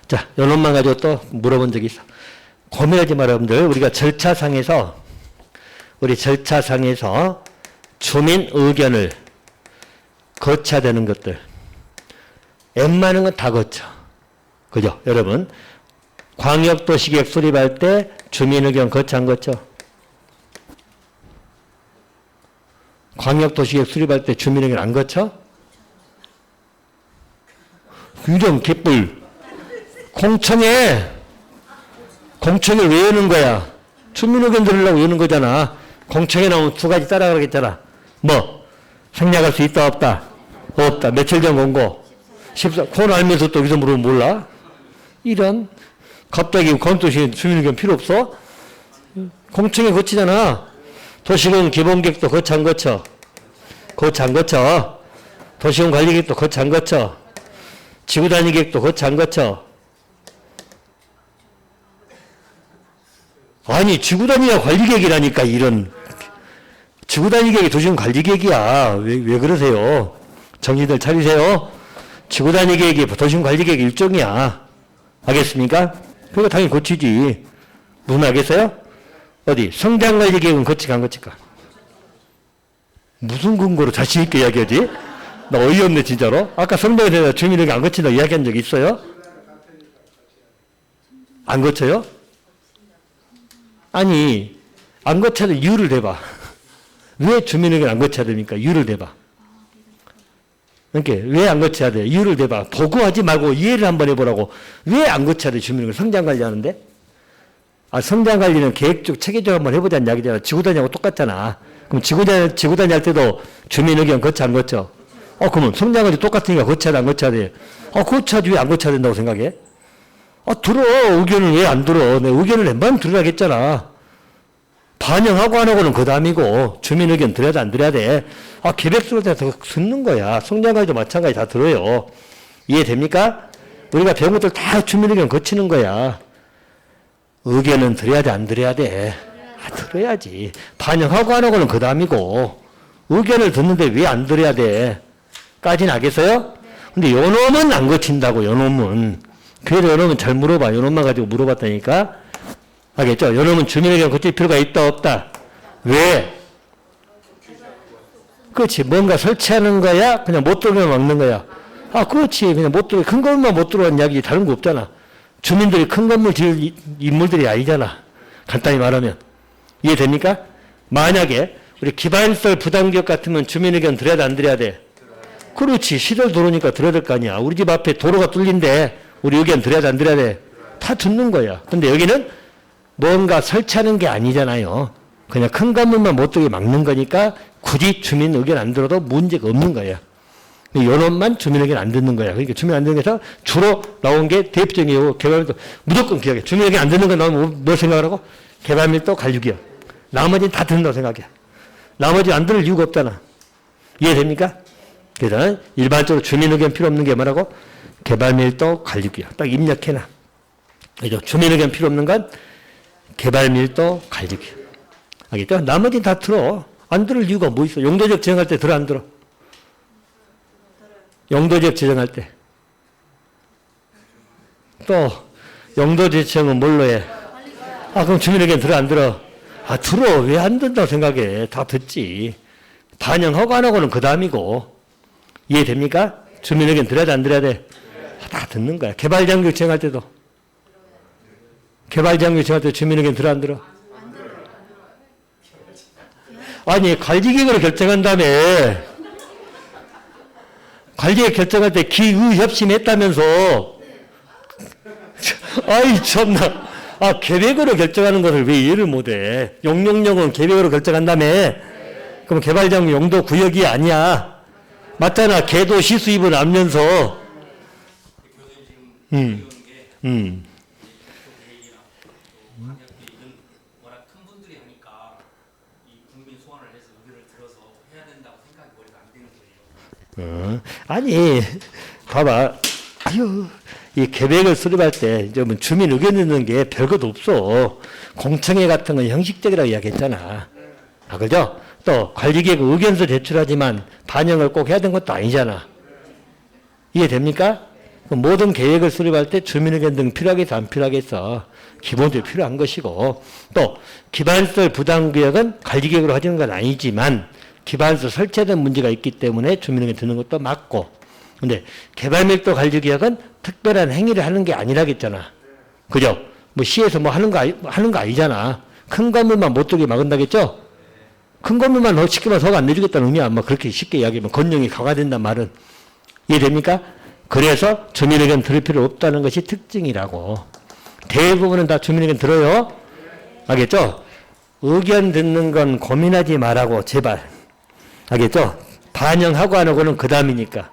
자, 요놈만 가지고 또 물어본 적이 있어. 고민하지 마라, 여러분들. 우리 절차상에서 주민 의견을 거쳐야 되는 것들. 웬만한 건 다 거쳐. 그죠? 여러분. 광역도시계획 수립할 때 주민 의견 거쳐 안 거쳐? 광역도시계획 수립할 때 주민 의견 안 거쳐? 유령 개뿔. 공청회 왜 여는 거야? 주민 의견 들으려고 여는 거잖아. 공청회 나오면 두 가지 따라가겠잖아. 뭐? 생략할 수 있다, 없다? 없다. 며칠 전 공고? 14. 그건 알면서 또 여기서 물으면 몰라? 이런. 갑자기 검토시 주민 의견 필요 없어? 공청회 거치잖아. 도시공 기본계획도 거쳐 안 거쳐? 거쳐 안 거쳐? 도시공 관리계획도 거쳐 안 거쳐? 지구단위 계획도 거쳐 안 거쳐? 아니, 지구단위가 관리계획이라니까, 이런. 지구단위 계획이 도시공 관리계획이야. 왜 그러세요? 정신들 차리세요. 지구단위 계획이 도시공 관리계획 일종이야. 알겠습니까? 그거 당연히 고치지. 무슨 알겠어요? 어디? 성장관리계획은 거치가 안 거칠까? 무슨 근거로 자신있게 이야기하지? 나 어이없네, 진짜로. 아까 성장에 대해서 주민에게 안 거친다고 이야기한 적 있어요? 안 거쳐요? 아니, 안 거쳐도 이유를 대봐. 왜 주민에게 안 거쳐야 됩니까? 이유를 대봐. 그러니까 왜 안 거쳐야 돼? 이유를 대봐. 보고하지 말고 이해를 한번 해보라고. 왜 안 거쳐야 돼? 주민에게 성장관리하는데? 아, 성장관리는 계획적, 체계적 한번 해보자는 이야기잖아. 지구단위하고 똑같잖아. 그럼 지구단위 할 때도 주민 의견 거쳐 안 거쳐? 그러면 성장관리 똑같으니까 거쳐야 돼, 안 거쳐야 돼? 거쳐야지 왜 안 거쳐야 된다고 생각해? 들어. 의견을 왜 안 들어? 내 의견을 웬만하면 들으라고 했잖아. 반영하고 안 하고는 그 다음이고, 주민 의견 들어야 돼, 안 들어야 돼? 계획서를 다 듣는 거야. 성장관리도 마찬가지 다 들어요. 이해됩니까? 우리가 배운 것들 다 주민 의견 거치는 거야. 의견은 들어야 돼, 안 들어야 돼? 들어야지. 반영하고 안 하고는 그 다음이고, 의견을 듣는데 왜 안 들어야 돼? 까지는 알겠어요? 근데 요 놈은 안 거친다고, 요 놈은. 그래도 요 놈은 잘 물어봐. 요 놈만 가지고 물어봤다니까. 알겠죠? 요 놈은 주민 의견 거칠 필요가 있다, 없다? 왜? 그렇지. 뭔가 설치하는 거야? 그냥 못 들어오면 막는 거야. 그렇지. 그냥 못 들어, 큰 건물만 못 들어간 이야기 다른 거 없잖아. 주민들이 큰 건물 지을 인물들이 아니잖아. 간단히 말하면. 이해됩니까? 만약에 우리 기반시설 부담구역 같으면 주민 의견 들어야 돼, 안 들어야 돼? 그렇지. 시설 도로니까 들어야 될 거 아니야. 우리 집 앞에 도로가 뚫린데 우리 의견 들어야 돼, 안 들어야 돼? 다 듣는 거야. 근데 여기는 뭔가 설치하는 게 아니잖아요. 그냥 큰 건물만 못 들게 막는 거니까 굳이 주민 의견 안 들어도 문제가 없는 거야. 요놈만 주민 의견 안 듣는 거야. 그러니까 주민 안 듣는 거에서 주로 나온 게 대표적인 개발밀도 무조건 기억해. 주민 의견 안 듣는 거 나오면 뭐 생각을 하고? 개발밀도 관리구역. 나머지는 다 듣는다고 생각해. 나머지 안 들을 이유가 없잖아. 이해됩니까? 그래서 일반적으로 주민 의견 필요 없는 게 뭐라고? 개발밀도 관리구역. 딱 입력해놔. 그죠? 주민 의견 필요 없는 건 개발 밀도 관리규. 알겠죠? 나머지는 다 들어. 안 들을 이유가 뭐 있어? 용도적 지정할 때 들어 안 들어? 용도적 지정할 때. 또 용도적 지정은 뭘로 해? 그럼 주민에게는 들어 안 들어? 들어. 왜 안 된다고 생각해? 다 듣지. 반영하고 안 하고는 그 다음이고. 이해됩니까? 주민에게는 들어야 돼 안 들어야 돼? 다 듣는 거야. 개발장벽 지정할 때도. 개발장벽 지정할 때 주민에게는 들어 안 들어? 아니 관리계획으로 결정한 다음에 관리계획 결정할 때 기의협심했다면서 아이 참나 계획으로 결정하는 것을 왜 이해를 못해. 용역은 계획으로 결정한 다음에 그럼 개발장 용도 구역이 아니야. 맞잖아. 개도시 수입은 알면서 아니 봐봐. 이 계획을 수립할 때 주민 의견 듣는 게 별것 없어. 공청회 같은 건 형식적이라고 이야기했잖아. 그죠? 또 관리계획 의견서 제출하지만 반영을 꼭 해야 되는 것도 아니잖아. 이해됩니까? 모든 계획을 수립할 때 주민 의견 등 필요하겠어 안 필요하겠어? 기본적으로 필요한 것이고, 또 기반시설 부담구역은 관리계획으로 하는 건 아니지만 기반시설 설치된 문제가 있기 때문에 주민 의견 듣는 것도 맞고, 근데 개발밀도 관리구역은 특별한 행위를 하는 게 아니라겠잖아. 그죠? 뭐 시에서 뭐 하는 거 아니잖아. 큰 건물만 못 들게 막은다겠죠? 큰 건물만 시키면 허가 안 내주겠다는 의미야. 그렇게 쉽게 이야기하면 건영이 강화된단 말은. 이해됩니까? 그래서 주민 의견 들을 필요 없다는 것이 특징이라고. 대부분은 다 주민 의견 들어요. 알겠죠? 의견 듣는 건 고민하지 말라고 제발. 알겠죠? 반영하고 안 하고는 그 다음이니까.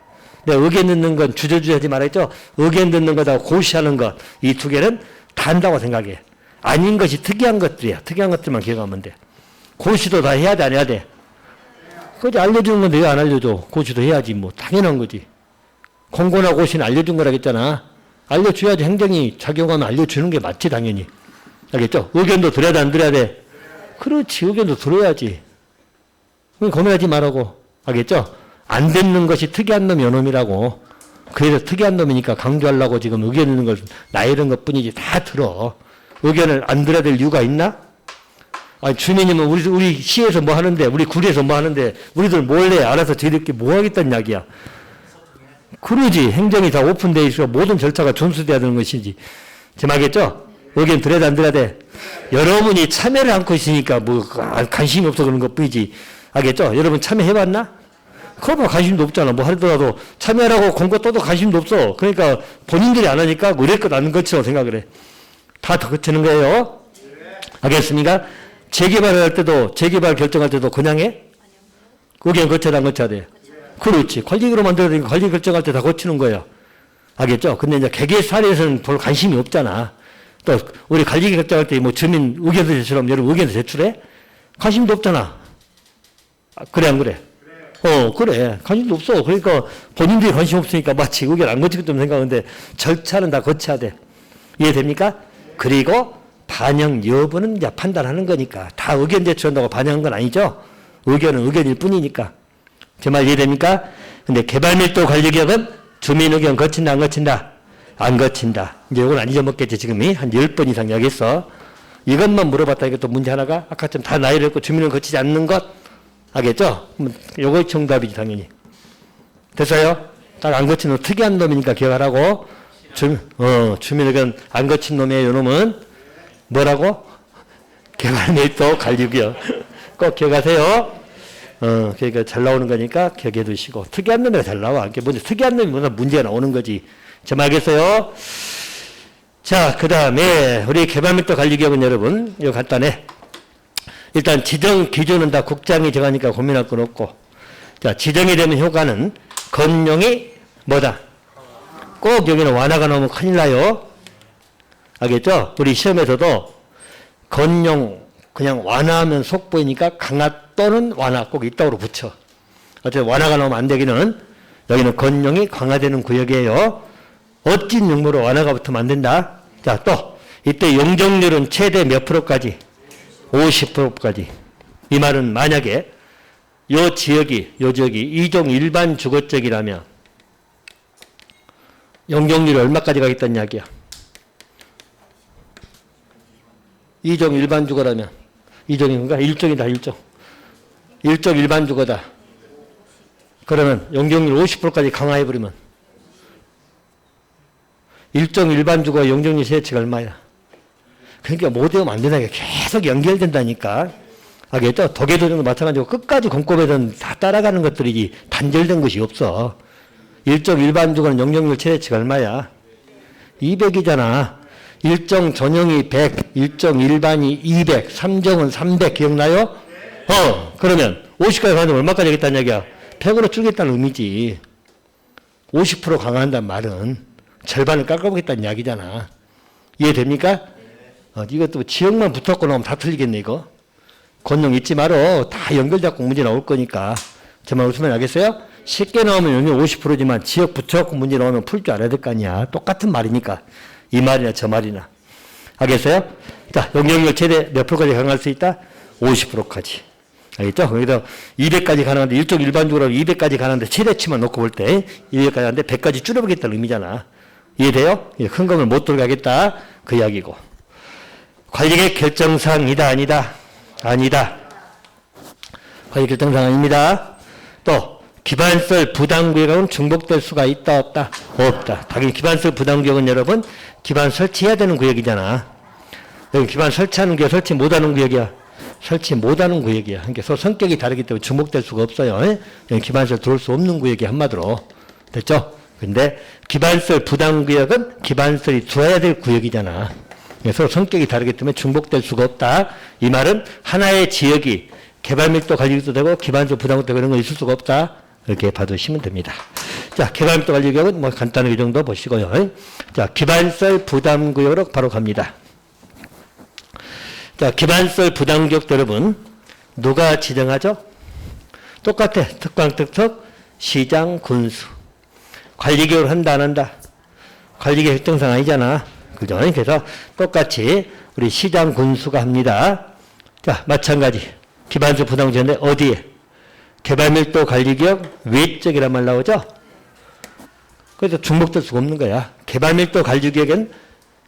의견 듣는 건 주저주저하지 말았죠. 의견 듣는 거하고 고시하는 것, 이 두 개는 다 한다고 생각해. 아닌 것이 특이한 것들이야. 특이한 것들만 기억하면 돼. 고시도 다 해야 돼, 안 해야 돼? 그지 알려주는 건데 왜 안 알려줘? 고시도 해야지, 뭐 당연한 거지. 공고나 고시는 알려준 거라겠잖아. 알려줘야지. 행정이 작용하면 알려주는 게 맞지, 당연히. 알겠죠? 의견도 들어야 돼, 안 들어야 돼? 그렇지, 의견도 들어야지. 고민하지 말라고. 알겠죠? 안 듣는 것이 특이한 놈이 요놈이라고. 그래서 특이한 놈이니까 강조하려고 지금 의견 듣는 걸 나이런 것 뿐이지. 다 들어. 의견을 안 들어야 될 이유가 있나? 주민이면 우리 시에서 뭐 하는데, 우리 구리에서 뭐 하는데, 우리들 몰래 알아서 저희들끼리 뭐 하겠다는 이야기야. 그러지. 행정이 다 오픈되어 있어. 모든 절차가 준수돼야 되는 것이지. 지금 알겠죠? 의견 들어야 돼, 안 들어야 돼? 여러분이 참여를 않고 있으니까 뭐 관심이 없어 그런 것 뿐이지. 알겠죠? 여러분 참여해봤나? 그거 관심도 없잖아. 뭐 하더라도 참여하라고 공고 떠도 관심도 없어. 그러니까 본인들이 안 하니까 의뢰껏 안 거치라고 생각을 해. 다 거치는 거예요. 알겠습니까? 재개발을 할 때도, 재개발 결정할 때도 그냥 해? 의견 거쳐야 안 거쳐야 돼? 그렇지. 관리계획으로 만들어야 되니까 관리 결정할 때 다 거치는 거예요. 알겠죠? 근데 이제 개개 사례에서는 별 관심이 없잖아. 또 우리 관리계획 결정할 때 뭐 주민 의견서 제출하면 여러분 의견서 제출해? 관심도 없잖아. 그래 안 그래? 그래. 관심도 없어. 그러니까 본인들이 관심 없으니까 마치 의견 안 거치겠다는 생각하는데 절차는 다 거쳐야 돼. 이해됩니까? 그리고 반영 여부는 이제 판단하는 거니까. 다 의견 제출한다고 반영한 건 아니죠? 의견은 의견일 뿐이니까. 제 말 이해됩니까? 근데 개발밀도 관리계획은 주민 의견 거친다, 안 거친다? 안 거친다. 이제 이건 안 잊어먹겠지. 지금이 한 10번 이상 이야기했어. 이것만 물어봤다. 이것도 문제 하나가 아까처럼 다 나이를 했고 주민을 거치지 않는 것. 알겠죠? 요거 정답이지, 당연히. 됐어요? 딱 안 거친 놈, 특이한 놈이니까 기억하라고. 주민 의견 안 거친 놈이에요, 요 놈은. 뭐라고? 개발밀도 관리구역. 꼭 기억하세요. 그러니까 잘 나오는 거니까 기억해 두시고. 특이한 놈이 잘 나와. 이게 먼저 특이한 놈이 뭐나 문제가 나오는 거지. 좀 알겠어요? 자, 그 다음에 우리 개발밀도 관리구역은 여러분, 이거 간단해. 일단 지정 기준은 다 국장이 정하니까 고민할 건 없고. 자, 지정이 되면 효과는 건용이 뭐다? 꼭 여기는 완화가 나오면 큰일 나요. 알겠죠? 우리 시험에서도 건용 그냥 완화하면 속보이니까 강화 또는 완화 꼭 이따구로 붙여. 어쨌든 완화가 나오면 안 되기는 여기는 건용이 강화되는 구역이에요. 어찐 용무로 완화가 붙으면 안 된다. 자, 또 이때 용적률은 최대 몇 프로까지? 50%까지. 이 말은 만약에 요 지역이 2종 일반 주거지역이라면 용적률이 얼마까지 가겠다는 이야기야? 2종 일반 주거라면 2종인가? 1종이다. 1종 일반 주거다. 그러면 용적률 50%까지 강화해버리면 1종 일반 주거 용적률 최대치가 얼마야? 그러니까 못 외우면 안 된다니까. 계속 연결된다니까. 알겠죠? 도계도정도 마찬가지고 끝까지 공법에는 다 따라가는 것들이지 단절된 것이 없어. 1종 일반 주거는 용적률 최대치가 얼마야? 200이잖아. 1종 전용이 100, 1종 일반이 200, 3종은 300 기억나요? 그러면 50까지 가면 얼마까지 하겠다는 얘기야? 100으로 줄겠다는 의미지. 50% 강화한다는 말은 절반을 깎아보겠다는 이야기잖아. 이해됩니까? 이것도 지역만 붙었고 나오면 다 틀리겠네 이거. 권용 잊지 말어. 다 연결잡고 문제 나올 거니까. 제 말 무슨 말 알겠어요? 쉽게 나오면 용률 50%지만 지역 붙여갖고 문제 나오면 풀 줄 알아야 될 거 아니야. 똑같은 말이니까. 이 말이나 저 말이나. 알겠어요? 자, 용적률 최대 몇 프로까지 강화할 수 있다? 50%까지. 알겠죠? 거기서 200까지 가능한데, 1종 일반적으로 200까지 가능한데, 최대치만 놓고 볼 때 200까지 하는데 100까지 줄여보겠다는 의미잖아. 이해돼요? 큰 건을 못 들어가겠다. 그 이야기고. 관리계획 결정사항이다, 아니다? 아니다. 관리 결정사항 아닙니다. 또, 기반설 부담구역은 중복될 수가 있다, 없다? 없다. 당연히 기반설 부담구역은 여러분, 기반 설치해야 되는 구역이잖아. 여기 기반 설치하는 구역, 설치 못하는 구역이야. 설치 못하는 구역이야. 그러니까 서로 성격이 다르기 때문에 중복될 수가 없어요. 여기 기반설 들어올 수 없는 구역이 한마디로. 됐죠? 근데 기반설 부담구역은 기반설이 들어야 될 구역이잖아. 서로 성격이 다르기 때문에 중복될 수가 없다. 이 말은 하나의 지역이 개발밀도 관리구역도 되고 기반설 부담구역도 되고 이런 건 있을 수가 없다. 이렇게 봐두시면 됩니다. 자, 개발밀도 관리구역은 뭐 간단하게 이 정도 보시고요. 자, 기반설 부담구역으로 바로 갑니다. 자, 기반설 부담구역 여러분 누가 지정하죠? 똑같아. 특광, 특특, 시장, 군수. 관리구역을 한다, 안 한다? 관리계획 결정사항 아니잖아. 그죠? 그래서 똑같이 우리 시장, 군수가 합니다. 자, 마찬가지. 기반설 부담구역인데 어디에? 개발밀도 관리구역 외적이란 말 나오죠? 그래서 중복될 수가 없는 거야. 개발밀도 관리구역은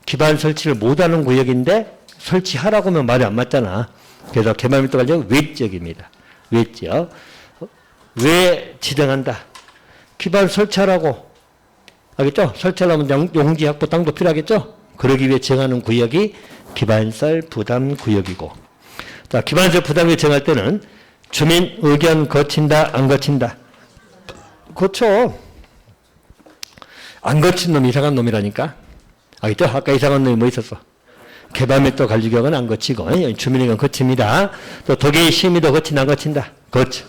기반 설치를 못하는 구역인데 설치하라고 하면 말이 안 맞잖아. 그래서 개발밀도 관리구역 외적입니다. 외적. 왜 지정한다? 기반 설치하라고. 알겠죠? 설치하려면 용지 확보 땅도 필요하겠죠? 그러기 위해 정하는 구역이 기반설 부담구역이고. 자, 기반설 부담구역 정할 때는 주민 의견 거친다, 안 거친다? 거쳐. 안 거친 놈이 이상한 놈이라니까. 알겠죠? 아까 이상한 놈이 뭐 있었어? 개발밀도 관리구역은 안 거치고, 주민 의견 거칩니다. 또 도계의 심의도 거친다, 안 거친다? 거쳐.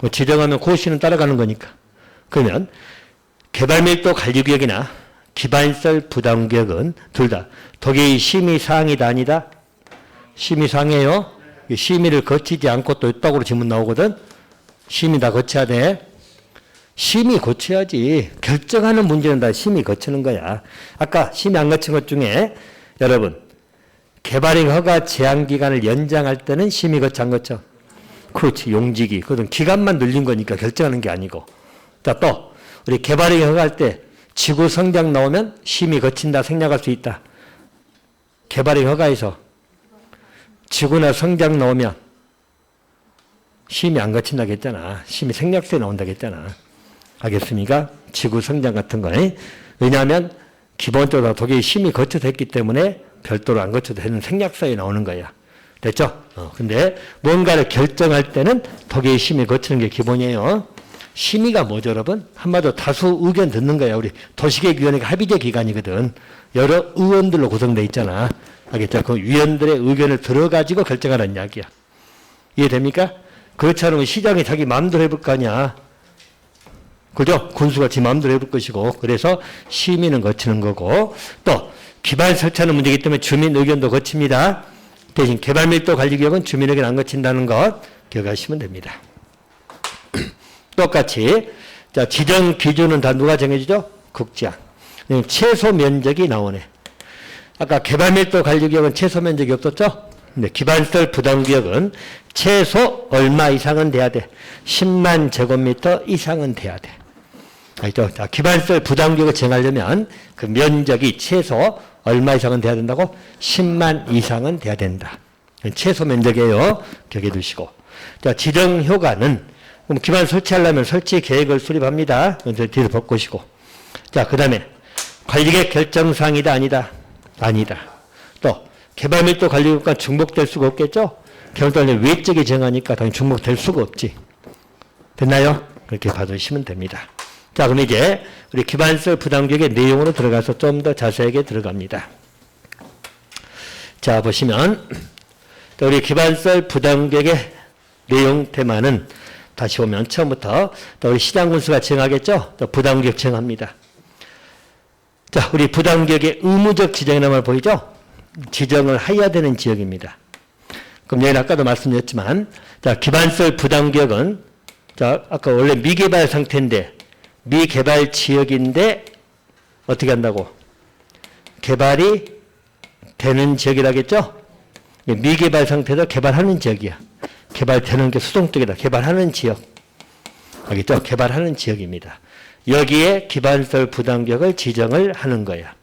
뭐 지정하면 고시는 따라가는 거니까. 그러면 개발밀도 관리구역이나 기반설 부담구역은 둘 다 도계의 심의사항이다, 아니다? 심의사항이에요. 심의를 거치지 않고 또 있다고 질문 나오거든. 심의 다 거쳐야 돼. 심의 거쳐야지. 결정하는 문제는 다 심의 거치는 거야. 아까 심의 안 거친 것 중에 여러분 개발행 허가 제한 기간을 연장할 때는 심의 거쳐 안 거쳐? 그렇지. 용지기. 그건 기간만 늘린 거니까 결정하는 게 아니고. 자, 또 우리 개발행 허가할 때 지구 성장 나오면 심의 거친다, 생략할 수 있다. 개발행 허가에서 지구나 성장 나오면 심의 안 거친다고 했잖아. 심의 생략세 나온다고 했잖아. 알겠습니까? 지구 성장 같은 거. 왜냐하면 기본적으로 도저히 심의 거쳐도 했기 때문에 별도로 안 거쳐도 되는 생략서에 나오는 거야. 됐죠? 근데 뭔가를 결정할 때는 도저히 심의 거치는 게 기본이에요. 심의가 뭐죠, 여러분? 한마디로 다수 의견 듣는 거야. 우리 도시계획위원회가 합의제 기관이거든. 여러 의원들로 구성되어 있잖아. 알겠죠? 그 위원들의 의견을 들어가지고 결정하라는 이야기야. 이해됩니까? 그렇지 않으면 시장이 자기 마음대로 해볼 거 아니야. 그죠? 군수가 지 마음대로 해볼 것이고. 그래서 심의는 거치는 거고. 또 기반 설치하는 문제이기 때문에 주민 의견도 거칩니다. 대신 개발밀도 관리구역은 주민 의견 안 거친다는 것 기억하시면 됩니다. 똑같이 자, 지정 기준은 다 누가 정해주죠? 국장. 최소 면적이 나오네. 아까 개발밀도 관리구역은 최소 면적이 없었죠? 근데 기반시설 부담구역은 최소 얼마 이상은 돼야 돼. 10만 제곱미터 이상은 돼야 돼. 알죠? 자, 기반시설 부담구역을 정하려면 그 면적이 최소 얼마 이상은 돼야 된다고? 10만 이상은 돼야 된다. 최소 면적이에요. 기억해 두시고. 자, 지정 효과는 그럼 기반 설치하려면 설치 계획을 수립합니다. 먼저 뒤로 바꾸시고. 자, 그 다음에 관리계획 결정사항이다, 아니다? 아니다. 또 개발밀도 관리구역과 중복될 수가 없겠죠? 개발도는 외적이 정하니까 당연히 중복될 수가 없지. 됐나요? 그렇게 봐주시면 됩니다. 자, 그럼 이제 우리 기반시설 부담구역의 내용으로 들어가서 좀 더 자세하게 들어갑니다. 자, 보시면 우리 기반시설 부담구역의 내용 테마는 다시 보면 처음부터 또 우리 시장군수가 정하겠죠? 또 부담구역 정합니다. 자, 우리 부담구역의 의무적 지정이라는 말 보이죠? 지정을 해야 되는 지역입니다. 그럼 여기는 아까도 말씀드렸지만, 자, 기반시설 부담구역은, 자, 아까 원래 미개발 상태인데, 미개발 지역인데, 어떻게 한다고? 개발이 되는 지역이라겠죠? 미개발 상태에서 개발하는 지역이야. 개발되는 게 수동적이다. 개발하는 지역. 알겠죠? 개발하는 지역입니다. 여기에 기반시설 부담구역을 지정을 하는 거야.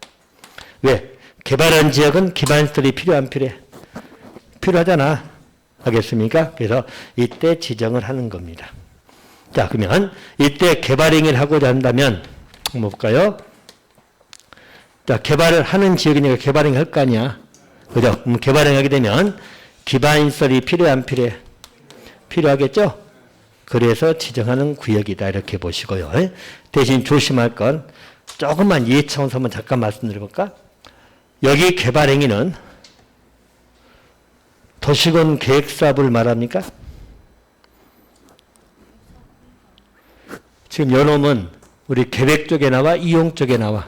왜? 개발한 지역은 기반시설이 필요 안 필요해? 필요하잖아. 알겠습니까? 그래서 이때 지정을 하는 겁니다. 자, 그러면 이때 개발행위를 하고자 한다면 한번 볼까요? 자, 개발을 하는 지역이니까 개발행위 할 거 아니야. 그죠? 개발행위 하게 되면 기반시설이 필요해 안 필요해? 필요하겠죠? 그래서 지정하는 구역이다. 이렇게 보시고요. 대신 조심할 건 조금만 이해 차원에서 한번 잠깐 말씀드려볼까? 여기 개발행위는 도시군 계획사업을 말합니까? 지금 요놈은 우리 계획 쪽에 나와 이용 쪽에 나와.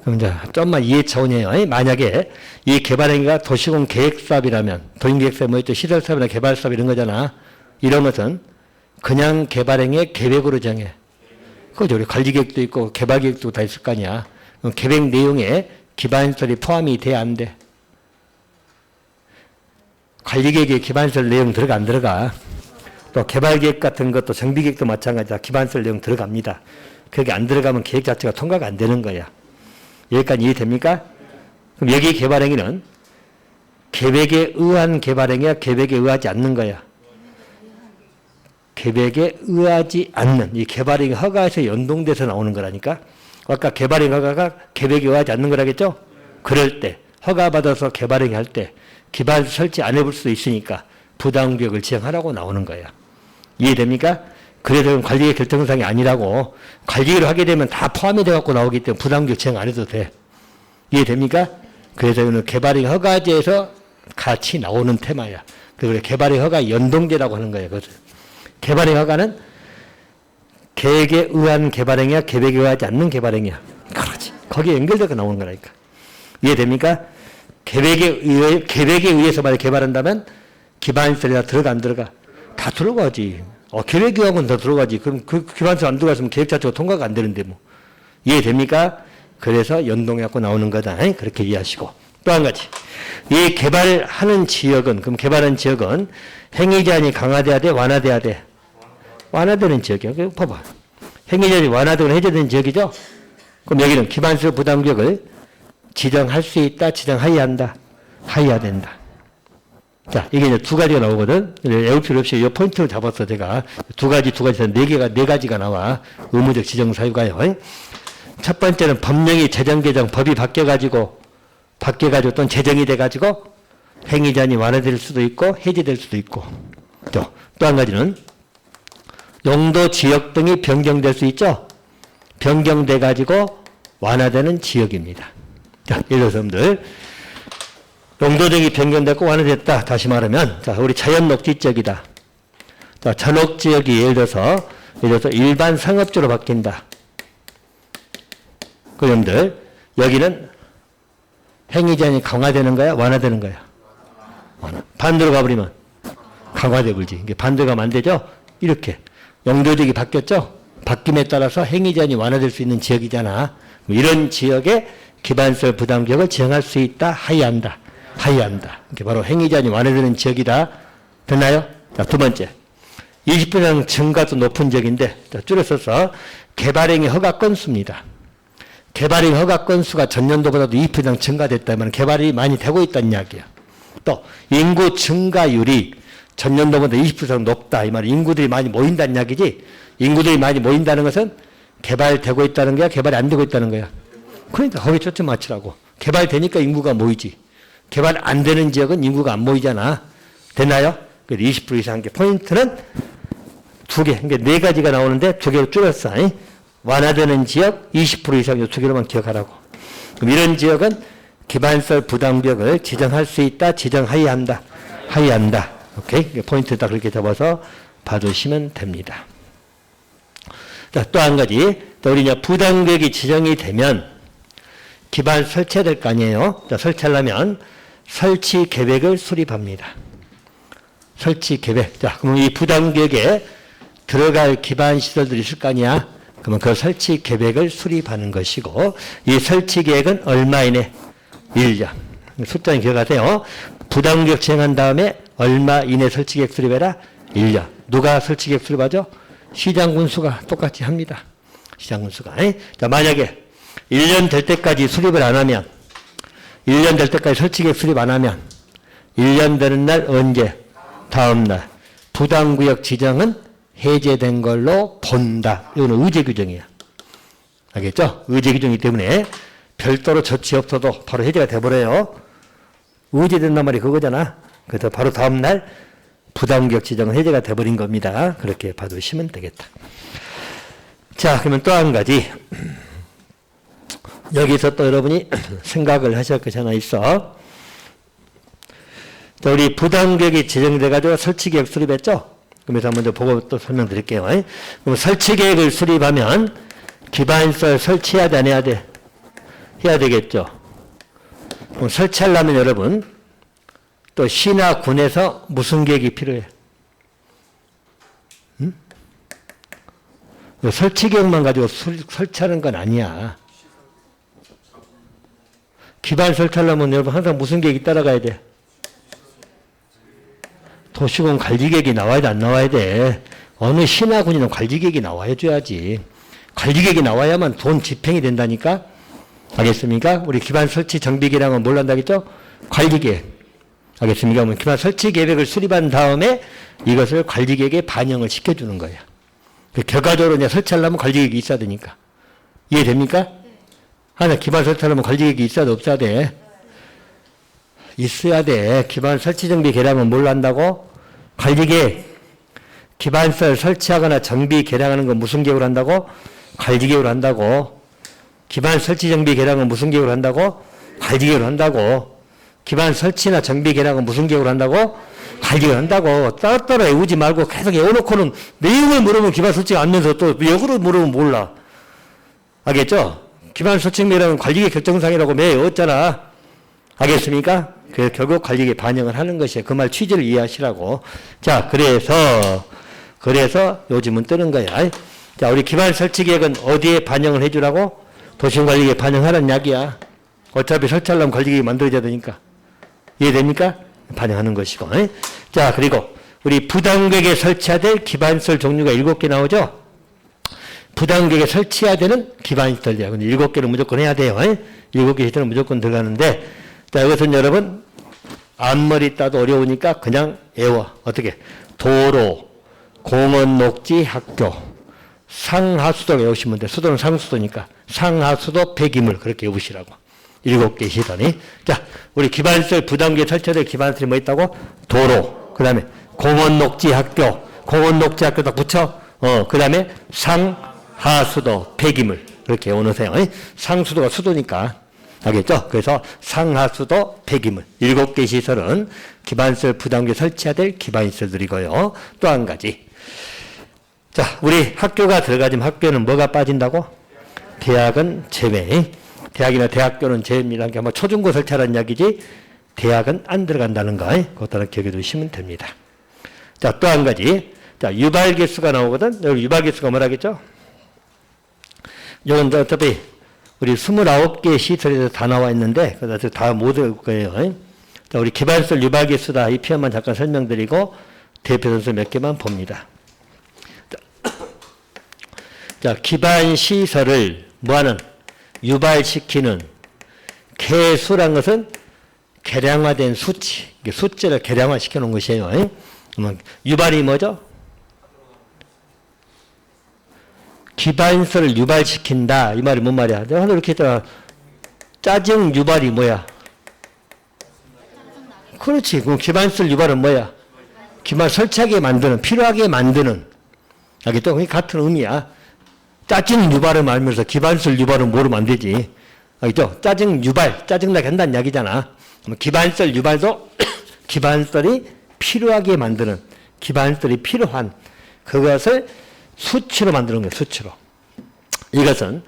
그럼 이제 좀만 이해 차원이에요. 만약에 이 개발행위가 도시군 계획사업이라면 도심계획사업 뭐였죠? 시설사업이나 개발사업 이런 거잖아. 이런 것은 그냥 개발행위의 계획으로 정해. 그죠? 우리 관리계획도 있고 개발계획도 다 있을 거 아니야. 계획 내용에 기반시설이 포함이 돼, 안 돼? 관리계획에 기반시설 내용 들어가, 안 들어가? 또 개발계획 같은 것도 정비계획도 마찬가지다. 기반시설 내용 들어갑니다. 그게 안 들어가면 계획 자체가 통과가 안 되는 거야. 여기까지 이해됩니까? 그럼 여기 개발행위는 계획에 의한 개발행위야, 계획에 의하지 않는 거야? 계획에 의하지 않는, 이 개발행위 허가에서 연동돼서 나오는 거라니까? 아까 개발행위 허가가 계획에 의하지 않는 거라겠죠? 그럴 때, 허가받아서 개발행위 할 때, 기반 설치 안 해볼 수도 있으니까 부담구역을 지정하라고 나오는 거야. 이해됩니까? 그래서 관리의 결정사항이 아니라고, 관리를 하게 되면 다 포함이 돼갖고 나오기 때문에 부담구역 지정 안 해도 돼. 이해됩니까? 그래서 이거는 개발행위 허가제에서 같이 나오는 테마야. 그래서 개발행위 허가 연동제라고 하는 거예요. 그래서 개발행위 허가는 계획에 의한 개발행위야, 계획에 의하지 않는 개발행위야. 그렇지. 거기에 연결돼서 나오는 거라니까. 이해됩니까? 계획에 의해서 만약 개발한다면 기반시설이 들어가, 안 들어가? 다 들어가지. 계획의학은 더 들어가지. 그럼 그 기반시설 안 들어갔으면 계획 자체가 통과가 안 되는데 뭐. 이해됩니까? 그래서 연동해갖고 나오는 거다. 그렇게 이해하시고. 또 한 가지. 이 개발하는 지역은, 그럼 개발하는 지역은 행위 제한이 강화돼야 돼, 완화돼야 돼? 완화되는 지역이야. 봐봐. 행위 제한이 완화되거나 해제되는 지역이죠? 그럼 여기는 기반시설 부담구역을 지정할 수 있다, 지정하여야 한다, 하여야 된다. 자, 이게 이제 두 가지가 나오거든. 외울 필요 없이 이 포인트를 잡았어, 제가. 두 가지에서 네 가지가 나와. 의무적 지정 사유가요. 첫 번째는 법령이 재정 개정, 법이 바뀌어가지고 또는 제정이 돼가지고 행위 제한이 완화될 수도 있고 해제될 수도 있고. 또 한 가지는 용도 지역 등이 변경될 수 있죠. 변경돼가지고 완화되는 지역입니다. 자, 예를 들어서 여러분들 용도 등이 변경됐고 완화됐다. 다시 말하면 자, 우리 자연 녹지 지역이다. 자, 전옥 지역이 예를 들어서 일반 상업지로 바뀐다. 그 여러분들 여기는 행위 제한이 강화되는 거야, 완화되는 거야? 완화. 반대로 가버리면 강화돼 버리지. 이게 반대로 가면 안 되죠? 이렇게 용도지역이 바뀌었죠? 바뀜에 따라서 행위 제한이 완화될 수 있는 지역이잖아. 이런 지역에 기반시설 부담구역을 지정할 수 있다. 하이한다. 하이한다. 이게 바로 행위 제한이 완화되는 지역이다. 됐나요? 자, 두 번째. 20% 증가도 높은 지역인데, 자, 줄여서서 개발행위 허가 건수입니다. 개발행위 허가 건수가 전년도보다도 20% 증가됐다면 개발이 많이 되고 있다는 이야기야. 또 인구 증가율이 전년도보다 20% 높다. 이 말은 인구들이 많이 모인다는 이야기지. 인구들이 많이 모인다는 것은 개발되고 있다는 거야? 개발이 안 되고 있다는 거야? 그러니까 거기 초점 맞추라고. 개발되니까 인구가 모이지. 개발 안 되는 지역은 인구가 안 모이잖아. 됐나요? 20% 이상 포인트는 두 개, 그러니까 네 가지가 나오는데 두 개로 줄였어. 완화되는 지역 20% 이상 이 두 개로만 기억하라고. 그럼 이런 지역은 기반시설 부담구역을 지정할 수 있다. 지정하여야 한다. 오케이? 포인트 딱 그렇게 잡아서 봐주시면 됩니다. 자, 또 한 가지. 또 우리 이제 부담구역이 지정이 되면 기반 설치해야 될 거 아니에요? 자, 설치하려면 설치 계획을 수립합니다. 설치 계획. 자, 그럼 이 부담구역에 들어갈 기반 시설들이 있을 거 아니야? 그러면 그 설치 계획을 수립하는 것이고, 이 설치 계획은 얼마 이내? 1년. 숫자는 기억하세요. 부담구역 지정한 다음에 얼마 이내 설치 계획 수립해라? 1년. 누가 설치 계획 수립하죠? 시장군수가 똑같이 합니다. 시장군수가. 자, 만약에 1년 될 때까지 수립을 안 하면, 1년 될 때까지 설치 계획 수립 안 하면, 1년 되는 날 언제? 다음 날. 부담구역 지정은 해제된 걸로 본다. 이거는 의제 규정이야. 알겠죠? 의제 규정이기 때문에 별도로 조치 없어도 바로 해제가 돼버려요. 의제된단 말이 그거잖아. 그래서 바로 다음 날 부담구역 지정은 해제가 돼버린 겁니다. 그렇게 봐두시면 되겠다. 자, 그러면 또 한 가지. 여기서 또 여러분이 생각을 하실 것이 하나 있어. 자, 우리 부담구역이 지정돼가지고 설치계획 수립했죠? 그래서 먼저 보고 또 설명드릴게요. 그럼 설치계획을 수립하면 기반시설 설치해야 돼, 안 해야 돼? 해야 되겠죠. 그럼 설치하려면 여러분 또 시나 군에서 무슨 계획이 필요해? 응? 설치계획만 가지고 설치하는 건 아니야. 기반 설치하려면 여러분 항상 무슨 계획이 따라가야 돼? 도시군 관리계획이 나와야 돼, 안 나와야 돼? 어느 시나 군이는 관리계획이 나와야 줘야지. 관리계획이 나와야만 돈 집행이 된다니까? 알겠습니까? 우리 기반 설치 정비 계획은 뭘 한다겠죠? 관리계획. 알겠습니까? 그러면 기반 설치 계획을 수립한 다음에 이것을 관리계획에 반영을 시켜주는 거예요. 결과적으로 이제 설치하려면 관리계획이 있어야 되니까. 이해됩니까? 하나 기반 설치하려면 관리계획이 있어야 돼, 없어야 돼? 있어야 돼. 기반 설치 정비 계량은 뭘 한다고? 관리계획. 기반시설 설치하거나 정비 계량하는 건 무슨 계획으로 한다고? 관리계획으로 한다고. 기반 설치 정비 계량은 무슨 계획으로 한다고? 관리계획으로 한다고. 기반 설치나 정비 계량은 무슨 계획으로 한다고? 관리계획으로 한다고. 따로따로 외우지 말고 계속 외워놓고는 내용을 물으면 기반 설치가 안 면서 또 역으로 물으면 몰라. 알겠죠? 기반 설치 계량은 관리계획 결정사항이라고 매 외웠잖아. 알겠습니까? 그 결국 관리계획에 반영을 하는 것이에요. 그 말 취지를 이해하시라고. 자, 그래서 요즘은 뜨는 거야. 자, 우리 기반 설치 계획은 어디에 반영을 해주라고? 도시관리계획에 반영하라는 이야기야. 어차피 설치하려면 관리계획이 만들어져야 되니까. 이해됩니까? 반영하는 것이고. 자, 그리고 우리 부담구역에 설치해야 될 기반시설 종류가 7개 나오죠? 부담구역에 설치해야 되는 기반시설이야. 근데 7개는 무조건 해야 돼요. 7개 시설은 무조건 들어가는데, 자, 이것은 여러분, 앞머리 따도 어려우니까 그냥 외워. 어떻게? 도로, 공원, 녹지, 학교, 상하수도 외우시면 돼. 수도는 상수도니까. 상하수도, 폐기물, 그렇게 외우시라고. 7개 시설이. 자, 우리 기반시설 부담구역에 설치될 기반시설이 뭐 있다고? 도로, 그 다음에 공원, 녹지, 학교, 공원, 녹지, 학교 딱 붙여. 그 다음에 상하수도, 폐기물, 그렇게 외워놓으세요. 상수도가 수도니까. 알겠죠? 그래서 상하수도, 폐기물 7개 시설은 기반시설 부담구역에 설치해야 될 기반시설들이고요. 또 한 가지. 자, 우리 학교가 들어가지면 학교는 뭐가 빠진다고? 대학은 제외. 대학이나 대학교는 제외입니다. 그러니까 뭐 초중고 설치하라는 이야기지 대학은 안 들어간다는 거. 그것도 기억해 두시면 됩니다. 자, 또 한 가지. 자, 유발개수가 나오거든. 여기 유발개수가 뭐라겠죠? 이건 어차피 우리 29개 시설에서 다 나와 있는데, 그래서 다 못 외울 거예요. 자, 우리 기반시설 유발기수다. 이 표현만 잠깐 설명드리고, 대표 선수 몇 개만 봅니다. 자, 기반시설을 뭐하는? 유발시키는 개수란 것은 계량화된 수치. 수치를 계량화시켜 놓은 것이에요. 유발이 뭐죠? 기반시설을 유발시킨다. 이 말이 뭔 말이야? 내가 하나 이렇게 했잖아. 짜증 유발이 뭐야? 그렇지. 그럼 기반시설 유발은 뭐야? 기반 설치하게 만드는, 필요하게 만드는. 알겠죠? 그게 같은 의미야. 짜증 유발을 말면서 기반시설 유발은 모르면 안 되지. 알겠죠? 짜증 유발, 짜증나게 한다는 이야기잖아. 기반시설 유발도 기반시설이 필요하게 만드는, 기반시설이 필요한 그것을 수치로 만드는 거예요. 수치로. 이것은